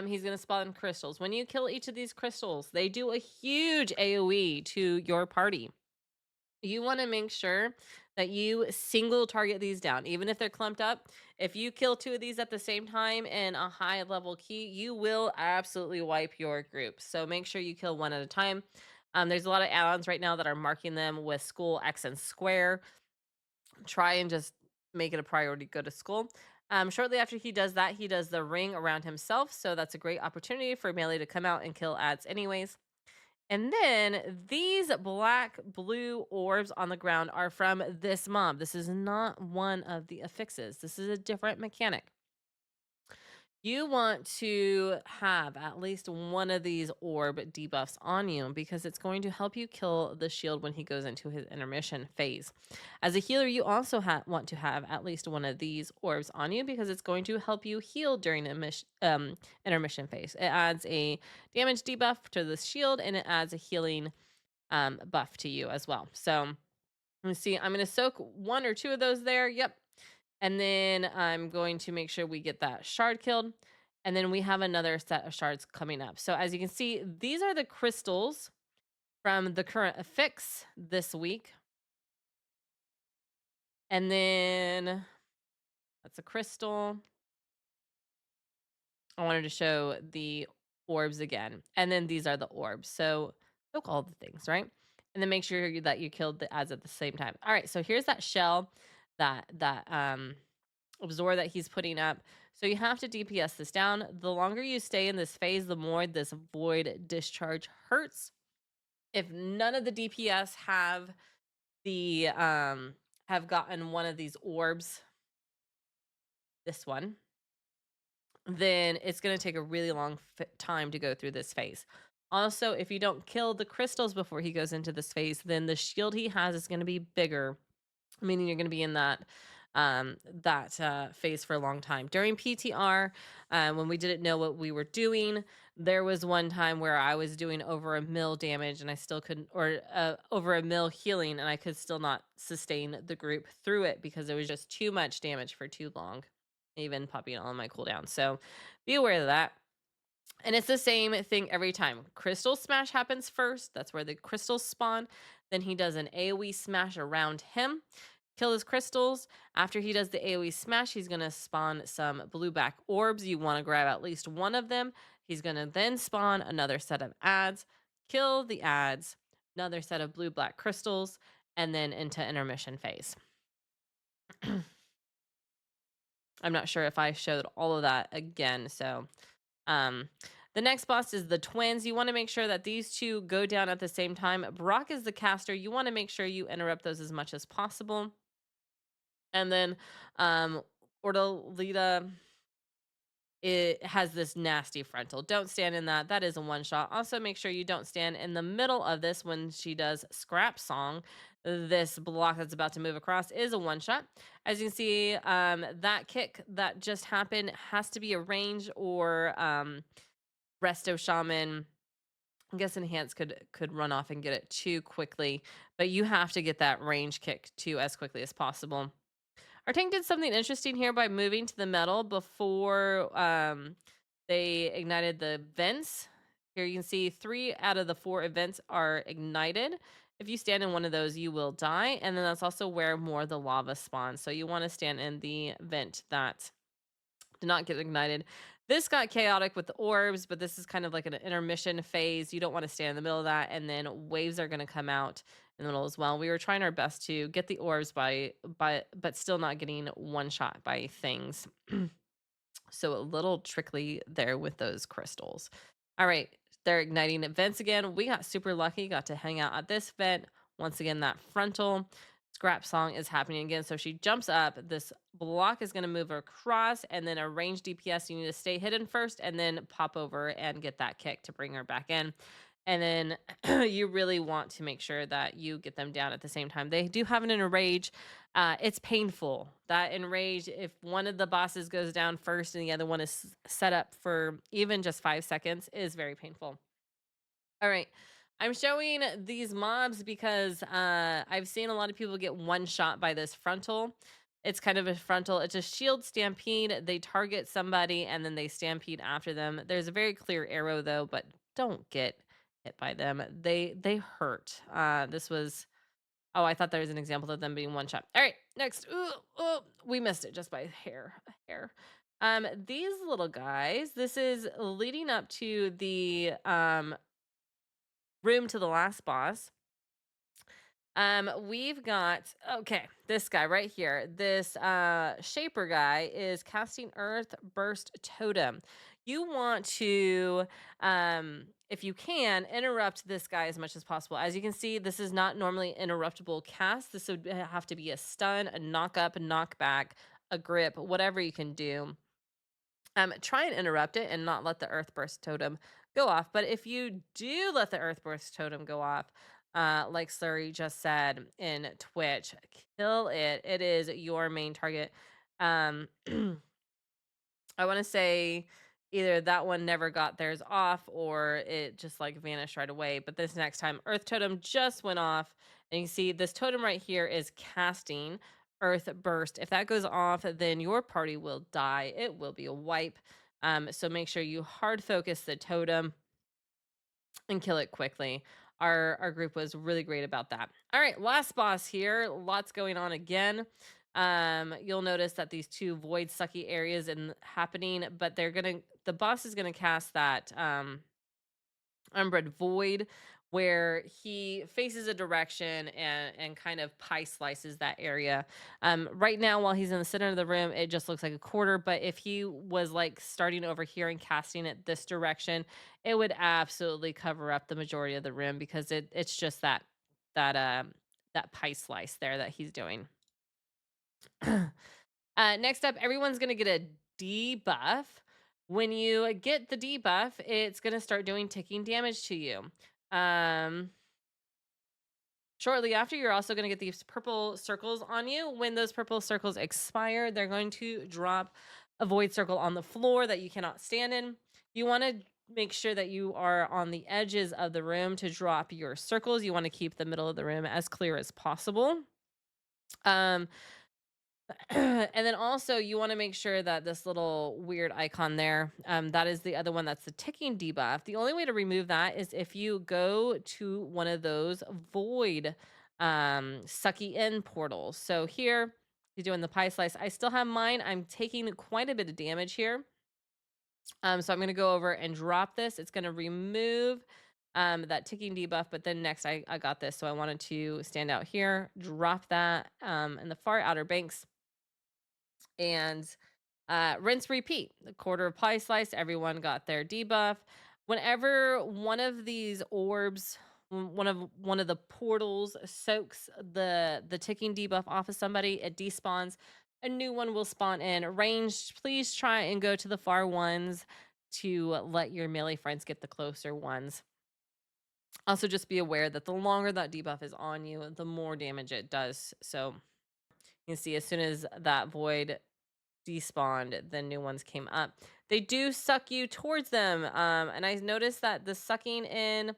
He's going to spawn crystals. When you kill each of these crystals, they do a huge AoE to your party. You want to make sure that you single target these down, even if they're clumped up. If you kill 2 of these at the same time in a high level key, you will absolutely wipe your group. So make sure you kill 1 at a time. There's a lot of add-ons right now that are marking them with school, X, and square. Try and just make it a priority to go to school. Shortly after he does that, he does the ring around himself. So that's a great opportunity for Melee to come out and kill ads anyways. And then these black blue orbs on the ground are from this mob. This is not one of the affixes. This is a different mechanic. You want to have at least one of these orb debuffs on you because it's going to help you kill the shield when he goes into his intermission phase. As a healer, you also want to have at least one of these orbs on you because it's going to help you heal during intermission phase. It adds a damage debuff to the shield and it adds a healing buff to you as well. So let me see. I'm going to soak 1 or 2 of those there. Yep. And then I'm going to make sure we get that shard killed. And then we have another set of shards coming up. So as you can see, these are the crystals from the current affix this week. And then that's a crystal. I wanted to show the orbs again. And then these are the orbs. So soak all the things, right? And then make sure that you killed the ads at the same time. All right, so here's that shell that absorb that he's putting up. So you have to DPS this down. The longer you stay in this phase, the more this void discharge hurts. If none of the DPS have gotten one of these orbs, this one, then it's going to take a really long time to go through this phase. Also, if you don't kill the crystals before he goes into this phase, then the shield he has is going to be bigger, meaning you're going to be in that phase for a long time. During PTR, when we didn't know what we were doing, there was one time where I was doing over 1 mil damage and I still couldn't, or over 1 mil healing, and I could still not sustain the group through it because it was just too much damage for too long, even popping on my cooldown. So be aware of that. And it's the same thing every time. Crystal smash happens first. That's where the crystals spawn. Then he does an AoE smash around him. Kill his crystals. After he does the AoE smash, he's going to spawn some blue-black orbs. You want to grab at least one of them. He's going to then spawn another set of ads. Kill the ads. Another set of blue-black crystals. And then into intermission phase. I'm not sure if I showed all of that again, so... the next boss is the twins. You want to make sure that these 2 go down at the same time. Brock is the caster. You want to make sure you interrupt those as much as possible. And then Ordalita, it has this nasty frontal. Don't stand in that. That is a one-shot. Also, make sure you don't stand in the middle of this when she does Scrap Song. This block that's about to move across is a one-shot. As you can see, that kick that just happened has to be a range or Resto Shaman. I guess Enhance could run off and get it too quickly, but you have to get that range kick too as quickly as possible. Our tank did something interesting here by moving to the metal before they ignited the vents. Here you can see 3 out of the 4 events are ignited. If you stand in one of those, you will die, and then that's also where more of the lava spawns. So you want to stand in the vent that did not get ignited. This got chaotic with the orbs, but this is kind of like an intermission phase. You don't want to stand in the middle of that, and then waves are going to come out in the middle as well. We were trying our best to get the orbs but still not getting one shot by things. So a little trickly there with those crystals. All right, they're igniting events again. We got super lucky, got to hang out at this vent. Once again, that frontal scrap song is happening again. So she jumps up. This block is going to move across, and then a range DPS. You need to stay hidden first and then pop over and get that kick to bring her back in. And then you really want to make sure that you get them down at the same time. They do have an enrage. It's painful. That enrage, if one of the bosses goes down first and the other one is set up for even just 5 seconds, is very painful. All right. I'm showing these mobs because I've seen a lot of people get one shot by this frontal. It's kind of a frontal. It's a shield stampede. They target somebody and then they stampede after them. There's a very clear arrow though, but don't get hit by them. They hurt. This was Oh, I thought there was an example of them being one shot. All right, next. Ooh, oh, we missed it just by a hair. These little guys. This is leading up to the room to the last boss. We've got this guy right here. This shaper guy is casting Earth Burst Totem. You want to, if you can, interrupt this guy as much as possible. As you can see, this is not normally interruptible cast. This would have to be a stun, a knock up, a knock back, a grip, whatever you can do. Try and interrupt it and not let the Earth Burst Totem go off. But if you do let the Earth Burst Totem go off, like Slurry just said in Twitch, kill it. It is your main target. Um, I want to say either that one never got theirs off or it just like vanished right away. But this next time, Earth Totem just went off. And you see this totem right here is casting Earth Burst. If that goes off, then your party will die. It will be a wipe. So make sure you hard focus the totem and kill it quickly. Our group was really great about that. All right, last boss here. Lots going on again. You'll notice that these two void sucky areas and happening, but the boss is gonna cast that Umbred Void, where he faces a direction and kind of pie slices that area. Right now, while he's in the center of the room, it just looks like a quarter. But if he was like starting over here and casting it this direction, it would absolutely cover up the majority of the room because it's just that pie slice there that he's doing. Next up, everyone's gonna get a debuff. When you get the debuff, it's gonna start doing ticking damage to you. Um, Shortly after, you're also gonna get these purple circles on you. When those purple circles expire, they're going to drop a void circle on the floor that you cannot stand in. You want to make sure that you are on the edges of the room to drop your circles. You want to keep the middle of the room as clear as possible. Um, and then also you want to make sure that this little weird icon there, that is the other one that's the ticking debuff. The only way to remove that is if you go to one of those void sucky in portals. So here, you're doing the pie slice. I still have mine. I'm taking quite a bit of damage here. So I'm going to go over and drop this. It's going to remove that ticking debuff, but then next I got this. So I wanted to stand out here, drop that in the far outer banks, and rinse repeat. A quarter of pie slice, everyone got their debuff. Whenever one of these orbs, one of the portals soaks the ticking debuff off of somebody, it despawns. A new one will spawn in. Ranged, please try and go to the far ones to let your melee friends get the closer ones. Also, just be aware that the longer that debuff is on you, the more damage it does. So you can see as soon as that void despawned, the new ones came up. They do suck you towards them. And I noticed that the sucking in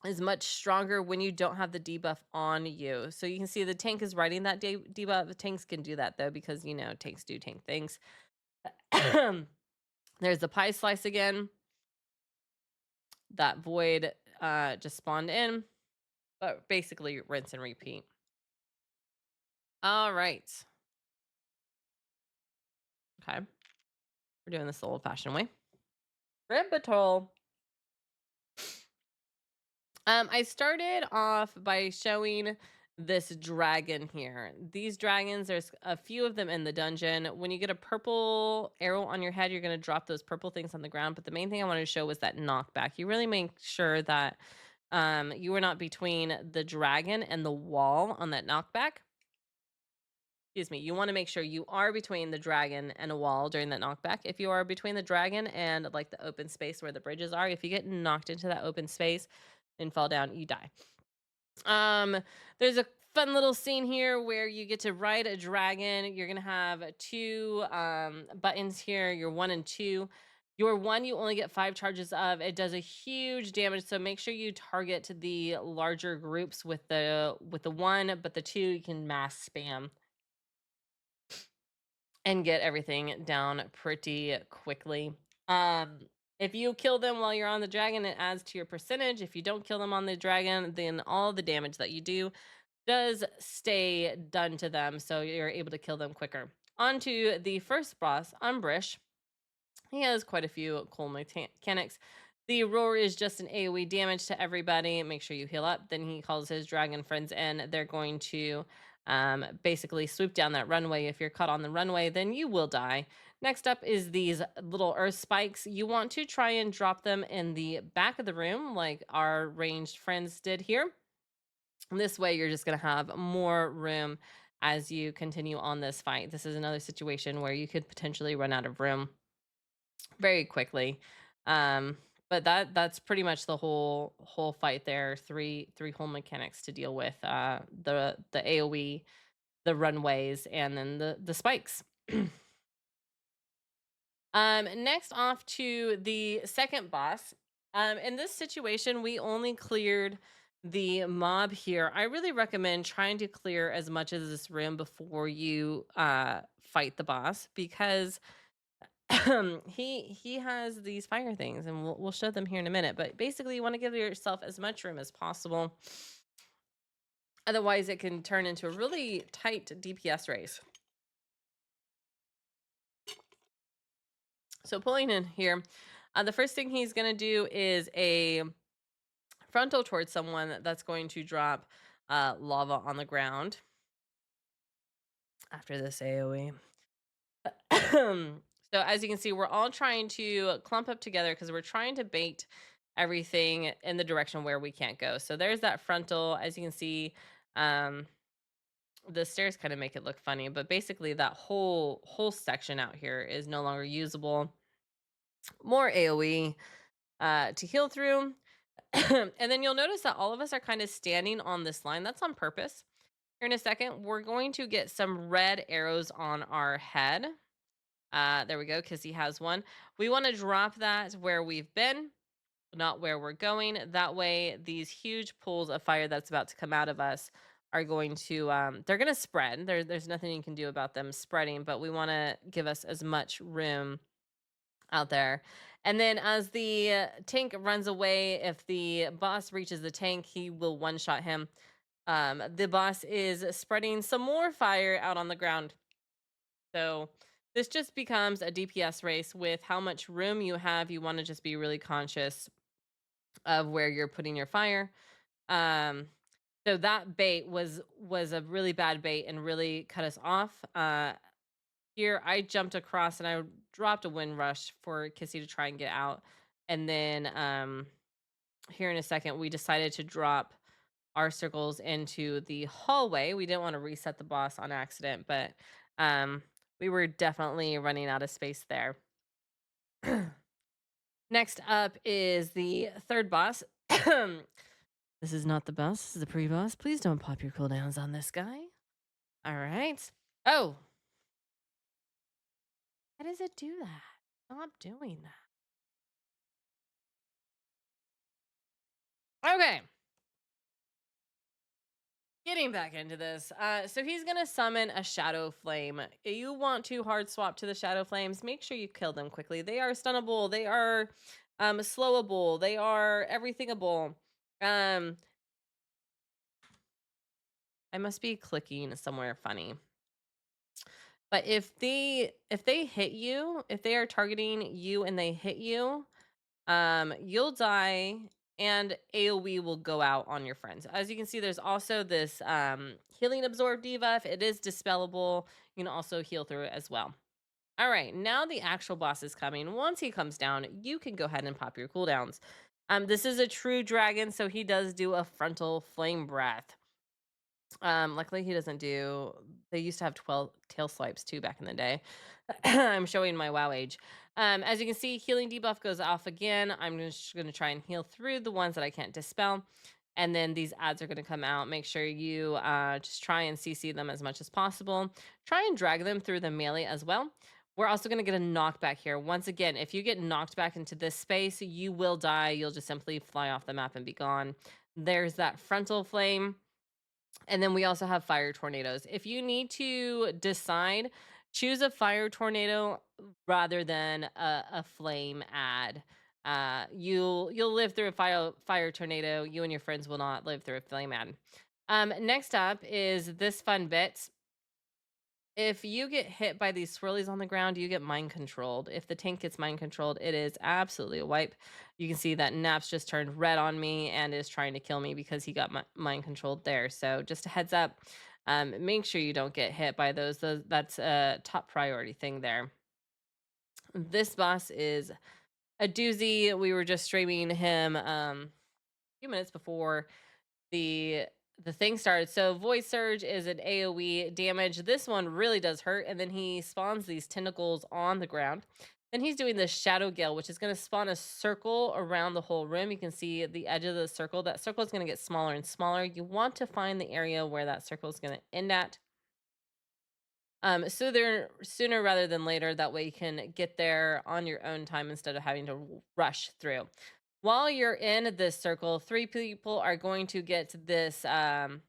is much stronger when you don't have the debuff on you. So you can see the tank is riding that debuff. The tanks can do that though, because you know, tanks do tank things. There's the pie slice again. That void just spawned in. but basically rinse and repeat. All right. Okay. We're doing this the old fashioned way. Red Patrol. I started off by showing this dragon here. These dragons, there's a few of them in the dungeon. When you get a purple arrow on your head, you're going to drop those purple things on the ground. But the main thing I wanted to show was that knockback. You really make sure that you are not between the dragon and the wall on that knockback. Excuse me. You want to make sure you are between the dragon and a wall during that knockback. If you are between the dragon and like the open space where the bridges are, if you get knocked into that open space and fall down, you die. Um, there's a fun little scene here where you get to ride a dragon. You're gonna have two buttons here, your 1 and 2. Your 1 you only get 5 charges of. It does a huge damage, so make sure you target the larger groups with the 1, but the 2 you can mass spam and get everything down pretty quickly. Um, if you kill them while you're on the dragon, it adds to your percentage. If you don't kill them on the dragon, then all the damage that you do does stay done to them, so you're able to kill them quicker. On to the first boss, Umbrish. He has quite a few cool mechanics. The roar is just an AoE damage to everybody. Make sure you heal up. Then he calls his dragon friends in. They're going to basically swoop down that runway. If you're caught on the runway, then you will die. Next up is these little earth spikes. You want to try and drop them in the back of the room, like our ranged friends did here. This way, you're just going to have more room as you continue on this fight. This is another situation where you could potentially run out of room very quickly. Um, but that's pretty much the whole fight there. Three whole mechanics to deal with. The AoE, the runways, and then the spikes. Next off to the second boss. In this situation, we only cleared the mob here. I really recommend trying to clear as much of this room before you fight the boss, because he has these fire things, and we'll show them here in a minute. But basically, you want to give yourself as much room as possible. Otherwise, it can turn into a really tight DPS race. So pulling in here, the first thing he's going to do is a frontal towards someone that's going to drop lava on the ground after this AoE. So as you can see, we're all trying to clump up together because we're trying to bait everything in the direction where we can't go. So there's that frontal. As you can see, the stairs kind of make it look funny, but basically that whole section out here is no longer usable. More AoE to heal through. And then you'll notice that all of us are kind of standing on this line. That's on purpose. Here in a second, we're going to get some red arrows on our head. There we go, because he has one. We want to drop that where we've been, not where we're going. That way, these huge pools of fire that's about to come out of us are going to, they're going to spread. There's nothing you can do about them spreading, but we want to give us as much room out there. And then as the tank runs away, if the boss reaches the tank, he will one-shot him. The boss is spreading some more fire out on the ground. So this just becomes a DPS race with how much room you have. You want to just be really conscious of where you're putting your fire. So that bait was a really bad bait and really cut us off. Here I jumped across and I dropped a wind rush for Kissy to try and get out. And then here in a second, we decided to drop our circles into the hallway. We didn't want to reset the boss on accident, but we were definitely running out of space there. Next up is the third boss. This is not the boss. This is the pre-boss. Please don't pop your cooldowns on this guy. All right. Oh. Why does it do that? Stop doing that. Okay. Getting back into this. So he's going to summon a Shadow Flame. You want to hard swap to the Shadow Flames. Make sure you kill them quickly. They are stunnable. They are slowable. They are everythingable. I must be clicking somewhere funny. But if they hit you, if they are targeting you and they hit you, you'll die and AoE will go out on your friends. As you can see, there's also this healing absorb debuff. It is dispellable. You can also heal through it as well. All right, now the actual boss is coming. Once he comes down, you can go ahead and pop your cooldowns. This is a true dragon, so he does do a frontal flame breath. Luckily he doesn't do. They used to have 12 tail swipes too back in the day. I'm showing my WoW age. As you can see, healing debuff goes off again. I'm just gonna try and heal through the ones that I can't dispel. And then these ads are gonna come out. Make sure you just try and CC them as much as possible. Try and drag them through the melee as well. We're also gonna get a knockback here. Once again, if you get knocked back into this space, you will die. You'll just simply fly off the map and be gone. There's that frontal flame. And then we also have fire tornadoes. If you need to decide, choose a fire tornado rather than a flame ad. You'll live through a fire tornado. You and your friends will not live through a flame ad. Next up is this fun bit. If you get hit by these swirlies on the ground, you get mind controlled. If the tank gets mind controlled, it is absolutely a wipe. You can see that Naps just turned red on me and is trying to kill me because he got mind controlled there. So just a heads up, make sure you don't get hit by those. That's a top priority thing there. This boss is a doozy. We were just streaming him a few minutes before the the thing started. So voice surge is an AoE damage. This one really does hurt, and then he spawns these tentacles on the ground. Then he's doing the shadow gale, which is going to spawn a circle around the whole room. You can see the edge of the circle. That circle is going to get smaller and smaller. You want to find the area where that circle is going to end at. So there sooner rather than later. That way you can get there on your own time instead of having to rush through. While you're in this circle, 3 people are going to get this the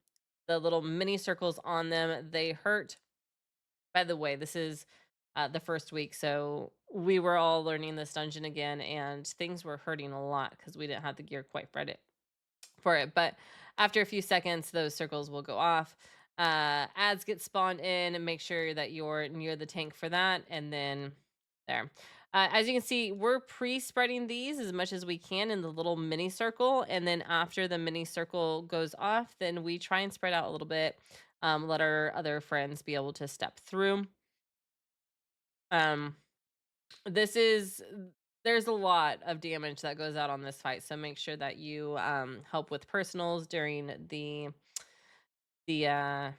little mini circles on them. They hurt. By the way, this is the first week, so we were all learning this dungeon again, and things were hurting a lot because we didn't have the gear quite for it. But after a few seconds, those circles will go off. Ads get spawned in, and make sure that you're near the tank for that. And then there. As you can see, we're pre-spreading these as much as we can in the little mini circle. And then after the mini circle goes off, then we try and spread out a little bit. Let our other friends be able to step through. Um, this is there's a lot of damage that goes out on this fight, so make sure that you help with personals during the uh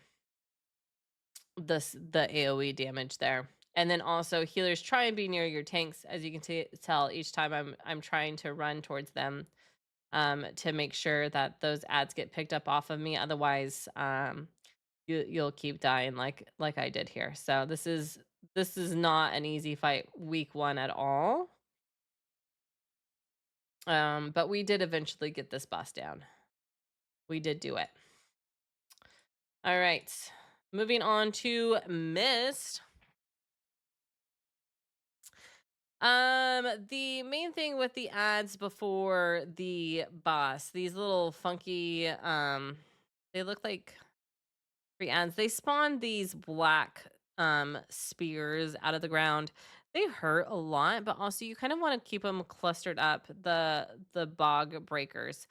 the AoE damage there. And then also healers, try and be near your tanks. As you can tell, each time I'm trying to run towards them to make sure that those ads get picked up off of me. Otherwise, you'll keep dying like I did here. So this is not an easy fight week 1 at all. But we did eventually get this boss down. We did do it. All right. Moving on to Mist. The main thing with the ads before the boss, these little funky, they look like free ads. They spawn these black spears out of the ground. They hurt a lot, but also you kind of want to keep them clustered up. The bog breakers.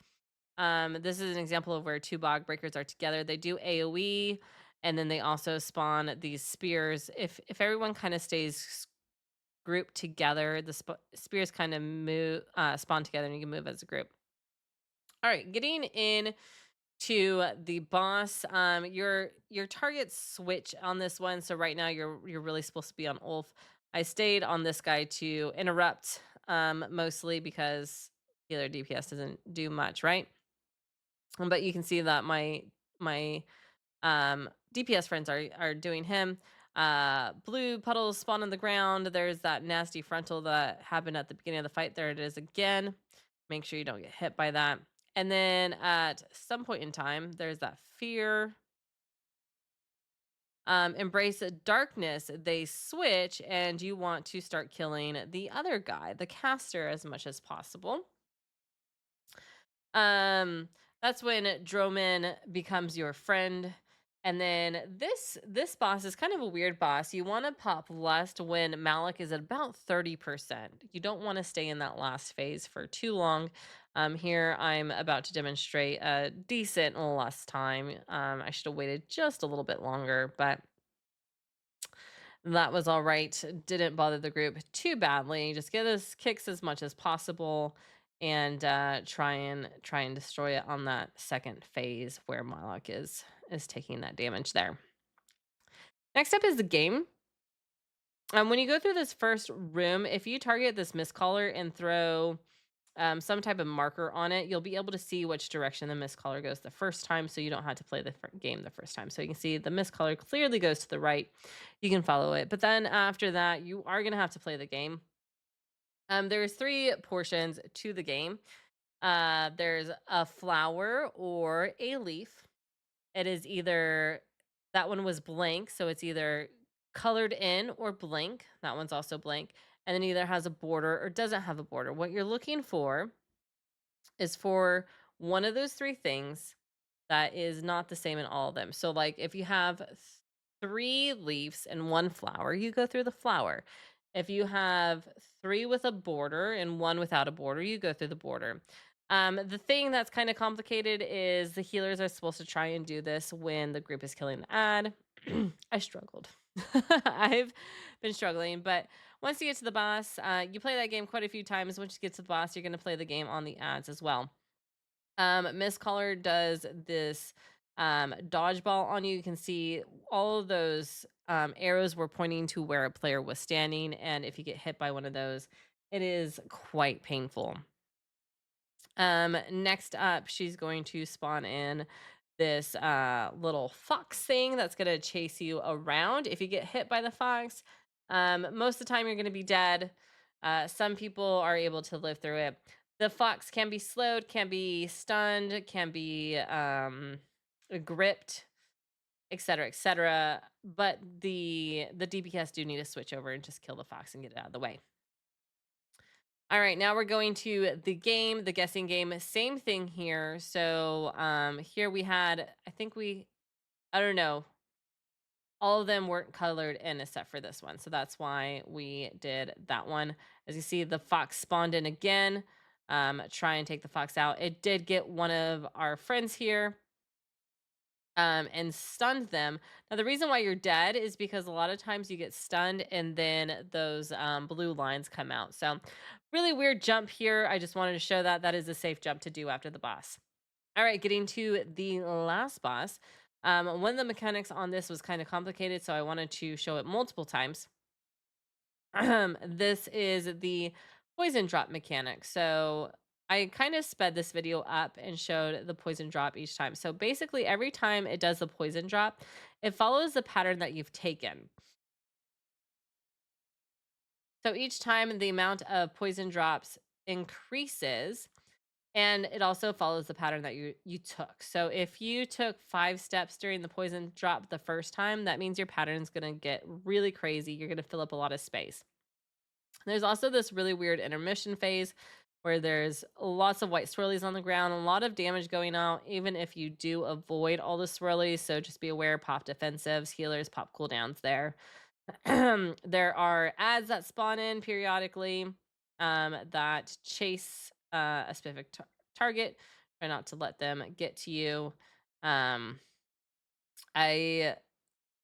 This is an example of where 2 bog breakers are together. They do AoE, and then they also spawn these spears. If everyone kind of stays grouped together, the spears kind of move spawn together, and you can move as a group. All right, getting in to the boss. Your targets switch on this one. So right now you're really supposed to be on Ulf. I stayed on this guy to interrupt, mostly because healer DPS doesn't do much, right? But you can see that my DPS friends are doing him. Blue puddles spawn on the ground. There's that nasty frontal that happened at the beginning of the fight. There it is again. Make sure you don't get hit by that. And then at some point in time, there's that fear. Embrace darkness. They switch, and you want to start killing the other guy, the caster, as much as possible. Um, that's when Droman becomes your friend. And then this boss is kind of a weird boss. You want to pop lust when Malik is at about 30%. You don't want to stay in that last phase for too long. Here I'm about to demonstrate a decent lust time. I should have waited just a little bit longer, but that was all right. Didn't bother the group too badly. Just get us kicks as much as possible and try and destroy it on that second phase where Malik is taking that damage there. Next up is the game. When you go through this first room, if you target this mist collar and throw some type of marker on it, you'll be able to see which direction the mist collar goes the first time, so you don't have to play the game the first time. So you can see the mist collar clearly goes to the right. You can follow it, but then after that, you are gonna have to play the game. There's three portions to the game. There's a flower or a leaf. It is either that one was blank, so it's either colored in or blank. That one's also blank. And then either has a border or doesn't have a border. What you're looking for is for one of those three things that is not the same in all of them. So, like, if you have three leaves and one flower, you go through the flower. If you have three with a border and one without a border, you go through the border. The thing that's kind of complicated is the healers are supposed to try and do this when the group is killing the ad. I struggled. I've been struggling, but once you get to the boss, you play that game quite a few times. Once you get to the boss, you're going to play the game on the ads as well. Miss Color does this dodgeball on you. You can see all of those arrows were pointing to where a player was standing, and if you get hit by one of those, it is quite painful. Next up, she's going to spawn in this little fox thing that's going to chase you around. If you get hit by the fox, most of the time you're going to be dead. Some people are able to live through it. The fox can be slowed, can be stunned, can be gripped, etc., etc. But the DPS do need to switch over and just kill the fox and get it out of the way. All right, now we're going to the game, the guessing game. Same thing here. So here we had, I don't know, all of them weren't colored in except for this one. So that's why we did that one. As you see, the fox spawned in again. Try and take the fox out. It did get one of our friends here and stunned them. Now, the reason why you're dead is because a lot of times you get stunned and then those blue lines come out. So, really weird jump here. I just wanted to show that that is a safe jump to do after the boss. All right, getting to the last boss. One of the mechanics on this was kind of complicated, so I wanted to show it multiple times. This is the poison drop mechanic. So I kind of sped this video up and showed the poison drop each time. So basically, every time it does the poison drop, it follows the pattern that you've taken. So each time the amount of poison drops increases, and it also follows the pattern that you took. So if you took 5 steps during the poison drop the first time, that means your pattern is going to get really crazy. You're going to fill up a lot of space. There's also this really weird intermission phase where there's lots of white swirlies on the ground, a lot of damage going out, even if you do avoid all the swirlies. So just be aware, pop defensives, healers, pop cooldowns there. There are ads that spawn in periodically that chase a specific target. Try not to let them get to you. I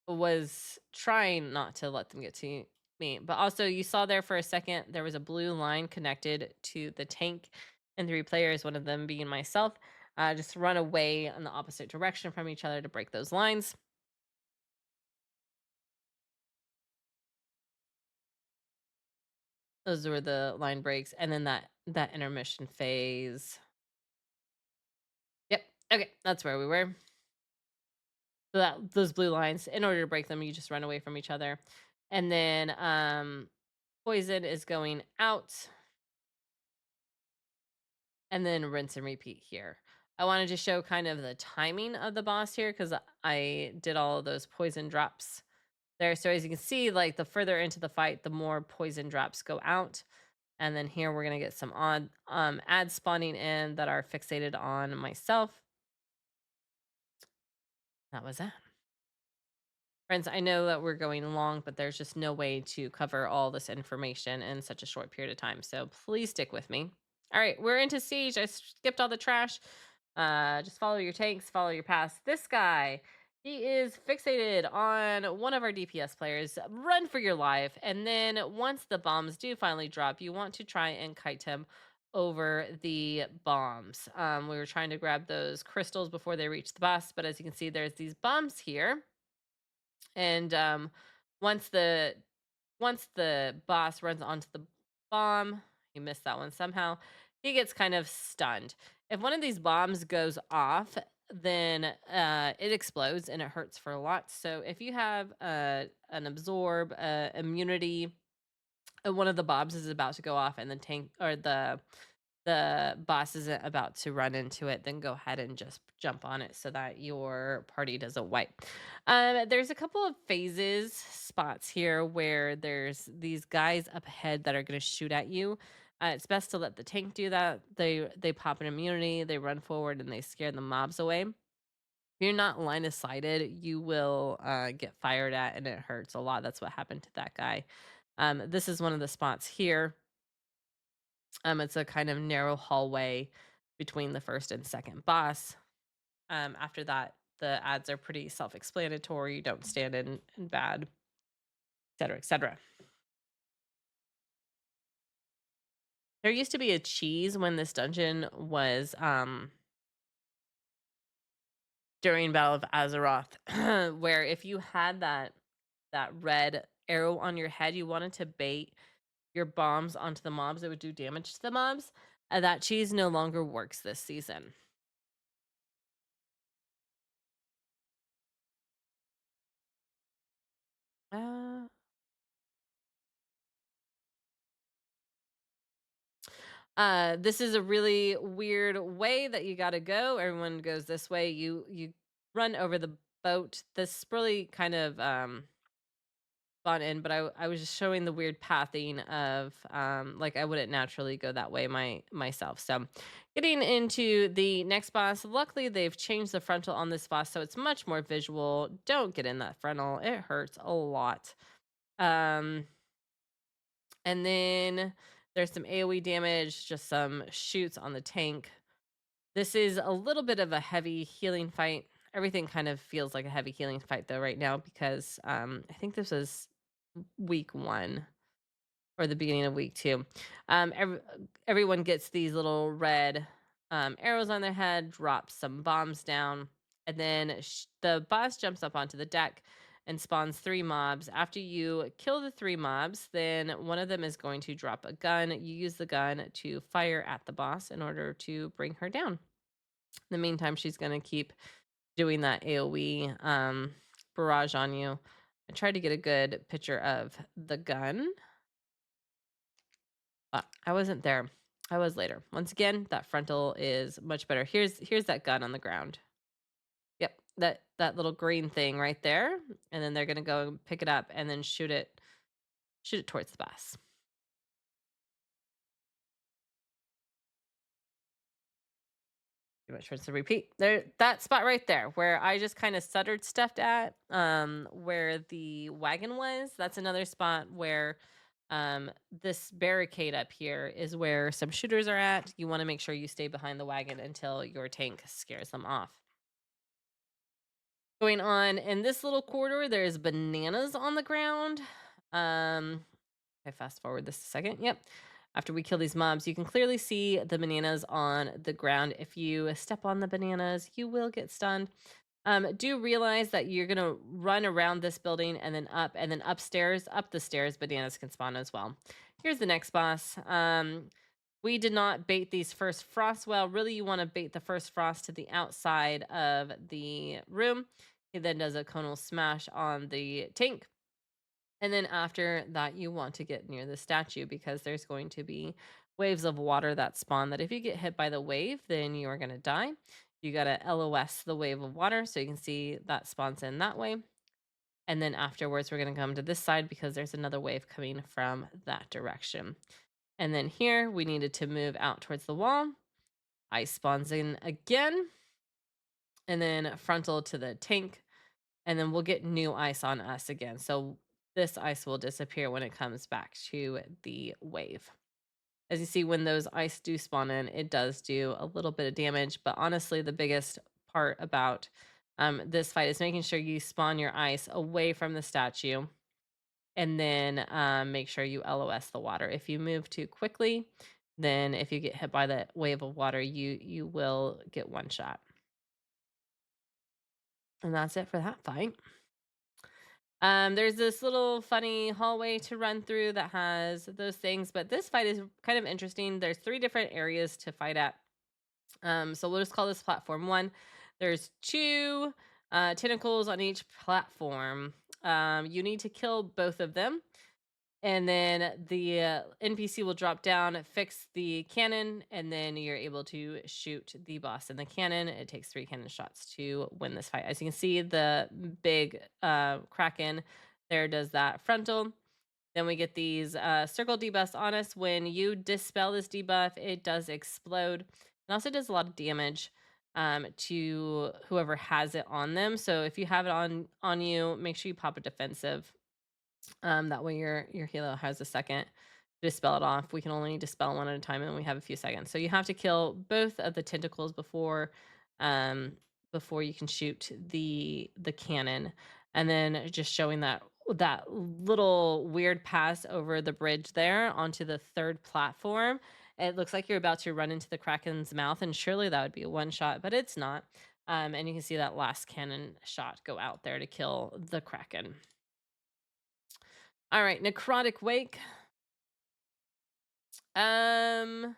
was trying not to let them get to me. But also, you saw there for a second, there was a blue line connected to the tank and 3 players, one of them being myself. Just run away in the opposite direction from each other to break those lines. Those were the line breaks. And then that intermission phase. Yep. Okay, that's where we were. So that those blue lines, in order to break them, you just run away from each other. And then poison is going out. And then rinse and repeat here. I wanted to show kind of the timing of the boss here because I did all of those poison drops there. So as you can see, like the further into the fight, the more poison drops go out. And then here we're gonna get some odd ads spawning in that are fixated on myself. That was that. Friends, I know that we're going long, but there's just no way to cover all this information in such a short period of time. So please stick with me. All right, we're into siege. I skipped all the trash. Just follow your tanks, follow your paths. This guy, he is fixated on one of our DPS players. Run for your life. And then once the bombs do finally drop, you want to try and kite him over the bombs. We were trying to grab those crystals before they reach the boss, but as you can see, there's these bombs here. And once the once the boss runs onto the bomb, he missed that one somehow. He gets kind of stunned. If one of these bombs goes off, then it explodes and it hurts for a lot. So if you have an absorb immunity, one of the bombs is about to go off, and the tank or the boss isn't about to run into it, then go ahead and just jump on it so that your party doesn't wipe. There's a couple of phases spots here where there's these guys up ahead that are going to shoot at you. It's best to let the tank do that. They pop an immunity, they run forward, and they scare the mobs away. If you're not line of sighted, you will get fired at, and it hurts a lot. That's what happened to that guy. This is one of the spots here. It's a kind of narrow hallway between the first and second boss. After that, the ads are pretty self-explanatory. You don't stand in bad, etc., etc. There used to be a cheese when this dungeon was during Battle of Azeroth, where if you had that red arrow on your head, you wanted to bait your bombs onto the mobs that would do damage to the mobs. That cheese no longer works this season. Uh, this is a really weird way that you gotta go. Everyone goes this way. You run over the boat. This is really kind of fun in, but I was just showing the weird pathing of like I wouldn't naturally go that way myself. So getting into the next boss, luckily they've changed the frontal on this boss, so it's much more visual. Don't get in that frontal. It hurts a lot. Um and then there's some AoE damage, just some shoots on the tank. This is a little bit of a heavy healing fight. Everything kind of feels like a heavy healing fight though right now because I think this was week 1 or the beginning of week 2. Everyone gets these little red arrows on their head, drops some bombs down, and then the boss jumps up onto the deck and spawns 3 mobs. After you kill the 3 mobs, then one of them is going to drop a gun. You use the gun to fire at the boss in order to bring her down. In the meantime, she's gonna keep doing that AoE barrage on you. I tried to get a good picture of the gun. I wasn't there. I was later. Once again, that frontal is much better. Here's that gun on the ground. Yep, that little green thing right there, and then they're gonna go and pick it up and then shoot it towards the boss. Pretty much rinse and repeat. There, that spot right there where I just kind of stuttered stuffed at, where the wagon was. That's another spot where this barricade up here is where some shooters are at. You want to make sure you stay behind the wagon until your tank scares them off. Going on in this little corridor, there's bananas on the ground. I fast forward this a second. Yep. After we kill these mobs, you can clearly see the bananas on the ground. If you step on the bananas, you will get stunned. Do realize that you're gonna run around this building and then up, and then upstairs. Up the stairs, bananas can spawn as well. Here's the next boss. We did not bait these first frost well. Really, you want to bait the first frost to the outside of the room. He then does a conal smash on the tank. And then after that, you want to get near the statue because there's going to be waves of water that spawn that if you get hit by the wave, then you are going to die. You got to LOS the wave of water so you can see that spawns in that way. And then afterwards, we're going to come to this side because there's another wave coming from that direction. And then here, we needed to move out towards the wall. Ice spawns in again. And then frontal to the tank. and then we'll get new ice on us again. So this ice will disappear when it comes back to the wave. As you see, when those ice do spawn in, it does do a little bit of damage. But honestly, the biggest part about this fight is making sure you spawn your ice away from the statue, and then make sure you LOS the water. If you move too quickly, then if you get hit by that wave of water, you will get one shot. And that's it for that fight. There's this little funny hallway to run through that has those things, but this fight is kind of interesting. There's 3 different areas to fight at. So we'll just call this platform 1. There's 2 tentacles on each platform. You need to kill both of them, and then the NPC will drop down, fix the cannon, and then you're able to shoot the boss in the cannon. It takes 3 cannon shots to win this fight. As you can see, the big Kraken there does that frontal. Then we get these circle debuffs on us. When you dispel this debuff, it does explode. It also does a lot of damage to whoever has it on them. So if you have it on you, make sure you pop a defensive. That way your helo has a second to dispel it off. We can only dispel one at a time, and we have a few seconds. So you have to kill both of the tentacles um, before you can shoot the cannon. And then just showing that little weird pass over the bridge there onto the 3rd platform. It looks like you're about to run into the Kraken's mouth, and surely that would be a one shot, but it's not. And you can see that last cannon shot go out there to kill the Kraken. All right, necrotic wake. Showing.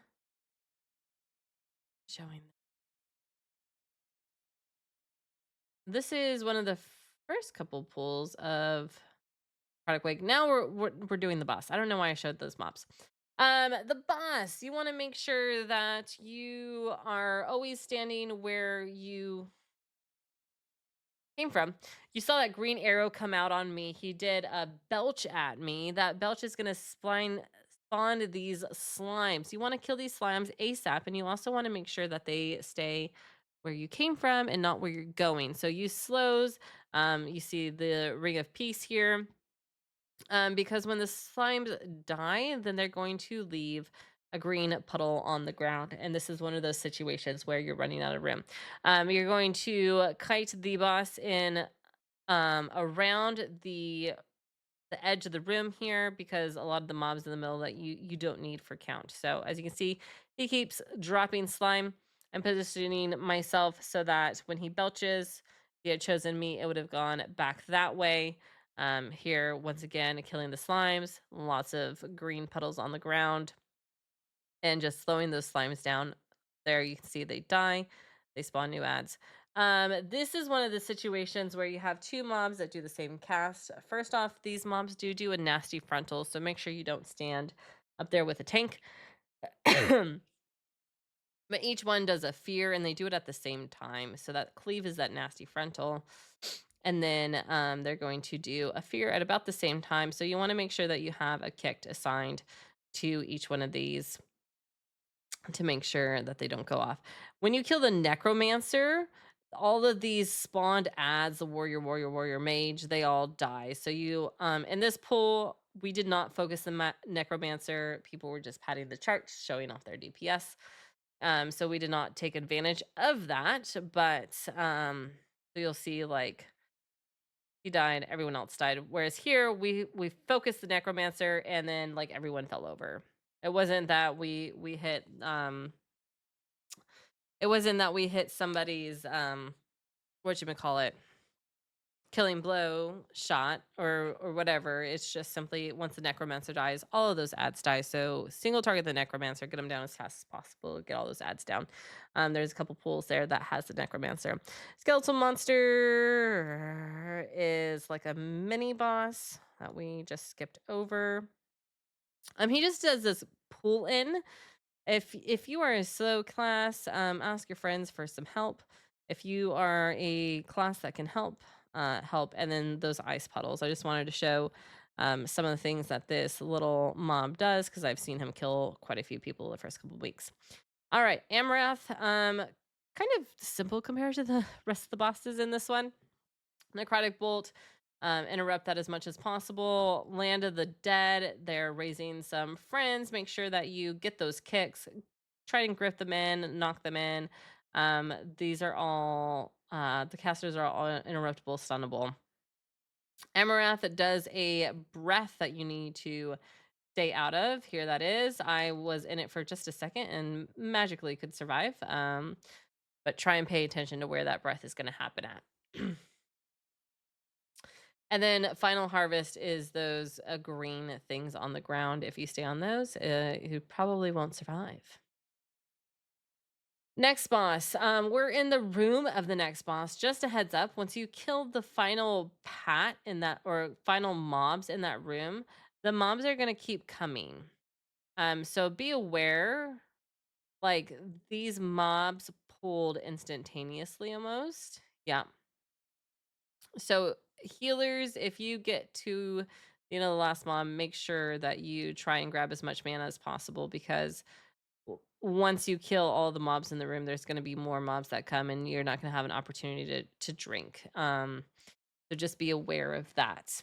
This is one of the first couple pulls of necrotic wake. Now we're doing the boss. I don't know why I showed those mobs. The boss. You want to make sure that you are always standing where you came from. You saw that green arrow come out on me. He did a belch at me. That belch is going to spawn these slimes. You want to kill these slimes ASAP, and you also want to make sure that they stay where you came from and not where you're going. So use slows. You see the ring of peace here. Because when the slimes die, then they're going to leave a green puddle on the ground. And this is one of those situations where you're running out of room. You're going to kite the boss in around the edge of the room here, because a lot of the mobs in the middle that you don't need for count. So as you can see, he keeps dropping slime. I'm positioning myself so that when he belches, if he had chosen me, it would have gone back that way. Here, once again, killing the slimes, lots of green puddles on the ground, and just slowing those slimes down. There you can see they die, they spawn new ads. This is one of the situations where you have 2 mobs that do the same cast. First off, these mobs do a nasty frontal, so make sure you don't stand up there with a tank. But each one does a fear, and they do it at the same time. So that cleave is that nasty frontal. And then they're going to do a fear at about the same time. So you want to make sure that you have a kicked assigned to each one of these to make sure that they don't go off. When you kill the necromancer, all of these spawned ads, the warrior, mage, they all die. So you in this poll, we did not focus the necromancer. People were just padding the charts, showing off their DPS. So we did not take advantage of that, but so you'll see like he died, everyone else died. Whereas here we focused the necromancer, and then like everyone fell over. It wasn't that we hit it wasn't that we hit somebody's whatchamacallit, killing blow shot or whatever. It's just simply once the necromancer dies, all of those ads die. So single target the necromancer, get them down as fast as possible, get all those ads down. There's a couple pools there that has the necromancer. Skeletal monster is like a mini boss that we just skipped over. He just does this pull in. If you are a slow class, ask your friends for some help. If you are a class that can help, help. And then those ice puddles. I just wanted to show some of the things that this little mob does, because I've seen him kill quite a few people the first couple of weeks. All right, Amrath, kind of simple compared to the rest of the bosses in this one. Necrotic Bolt, interrupt that as much as possible. Land of the Dead, they're raising some friends. Make sure that you get those kicks. Try and grip them in, knock them in. These are all, the casters are all interruptible, stunnable. Amarath does a breath that you need to stay out of. Here that is. I was in it for just a second and magically could survive. But try and pay attention to where that breath is going to happen at. And then final harvest is those green things on the ground. If you stay on those, you probably won't survive. Next boss. We're in the room of the next boss. Just a heads up, once you kill the final pat in that, or final mobs in that room, the mobs are going to keep coming. So be aware, like these mobs pulled instantaneously almost. Yeah. So healers, if you get to the last mob, make sure that you try and grab as much mana as possible, because once you kill all the mobs in the room, there's going to be more mobs that come and you're not going to have an opportunity to drink. So just be aware of that.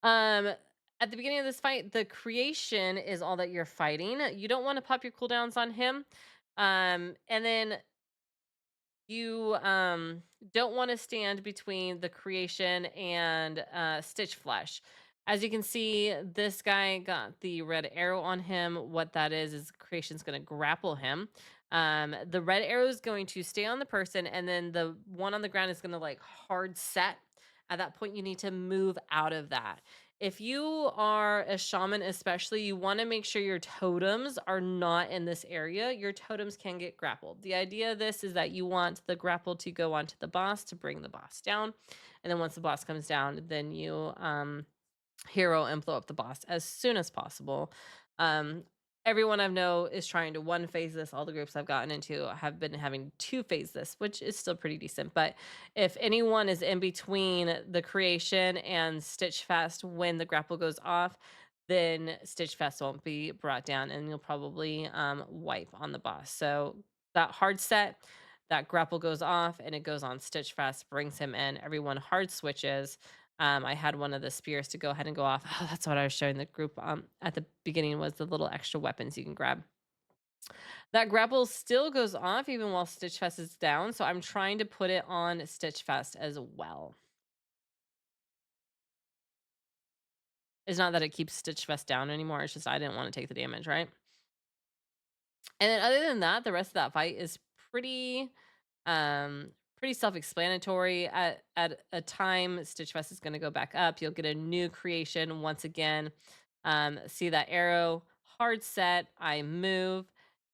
At the beginning of this fight, the creation is all that you're fighting. You don't want to pop your cooldowns on him. And then you don't want to stand between the creation and Stitch Flesh. As you can see, this guy got the red arrow on him. What that is creation's going to grapple him. The red arrow is going to stay on the person, and then the one on the ground is going to like hard set. At that point, you need to move out of that. If you are a shaman, especially, you want to make sure your totems are not in this area. Your totems can get grappled. The idea of this is that you want the grapple to go onto the boss to bring the boss down. And then once the boss comes down, then you hero and blow up the boss as soon as possible. Everyone I know is trying to one phase this. All the groups I've gotten into have been having two phase this, which is still pretty decent. But if anyone is in between the creation and Stitch Fest when the grapple goes off, then Stitch Fest won't be brought down and you'll probably wipe on the boss. So that hard set, that grapple goes off and it goes on Stitch Fest, brings him in. Everyone hard switches. I had one of the spears to go ahead and go off. Oh, that's what I was showing the group at the beginning, was the little extra weapons you can grab. That grapple still goes off even while Stitch Fest is down, so I'm trying to put it on Stitch Fest as well. It's not that it keeps Stitch Fest down anymore, it's just I didn't want to take the damage, right? And then other than that, the rest of that fight is pretty pretty self-explanatory. At a time, Stitch Fest is going to go back up. You'll get a new creation once again. See that arrow, hard set, I move,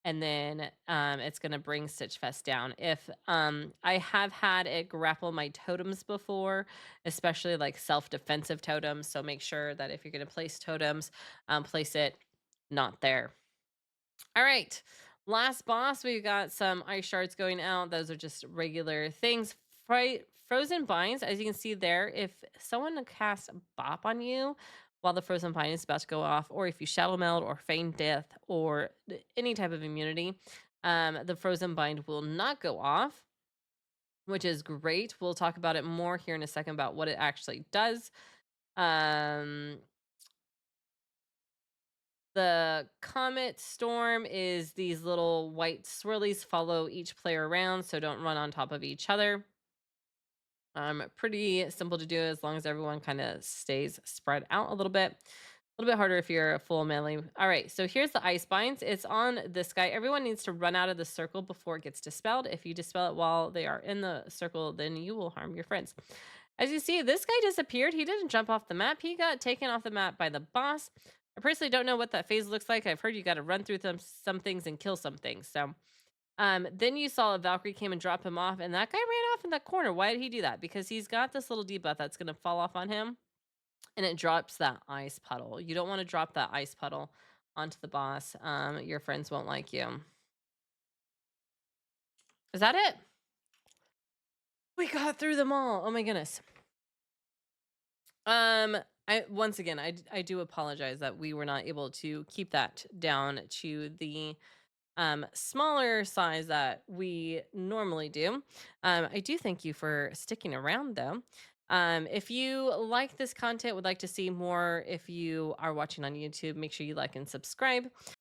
and then it's going to bring Stitch Fest down. If I have had it grapple my totems before, especially like self-defensive totems, so make sure that if you're going to place totems, place it not there. All right. Last boss, we've got some ice shards going out. Those are just regular things. Frozen binds, as you can see there, if someone casts bop on you while the frozen bind is about to go off, or if you shadow meld or feign death or any type of immunity, the frozen bind will not go off, which is great. We'll talk about it more here in a second about what it actually does. The Comet Storm is these little white swirlies follow each player around, so don't run on top of each other. Pretty simple to do as long as everyone kind of stays spread out a little bit. A little bit harder if you're a full melee. All right, so here's the ice binds. It's on this guy. Everyone needs to run out of the circle before it gets dispelled. If you dispel it while they are in the circle, then you will harm your friends. As you see, this guy disappeared. He didn't jump off the map. He got taken off the map by the boss. I personally don't know what that phase looks like. I've heard you got to run through some things and kill some things. So then you saw a Valkyrie came and dropped him off, and that guy ran off in that corner. Why did he do that? Because he's got this little debuff that's going to fall off on him, and it drops that ice puddle. You don't want to drop that ice puddle onto the boss. Your friends won't like you. Is that it? We got through them all. Oh my goodness. Once again, I do apologize that we were not able to keep that down to the smaller size that we normally do. I do thank you for sticking around though. If you like this content, would like to see more, if you are watching on YouTube, make sure you like and subscribe.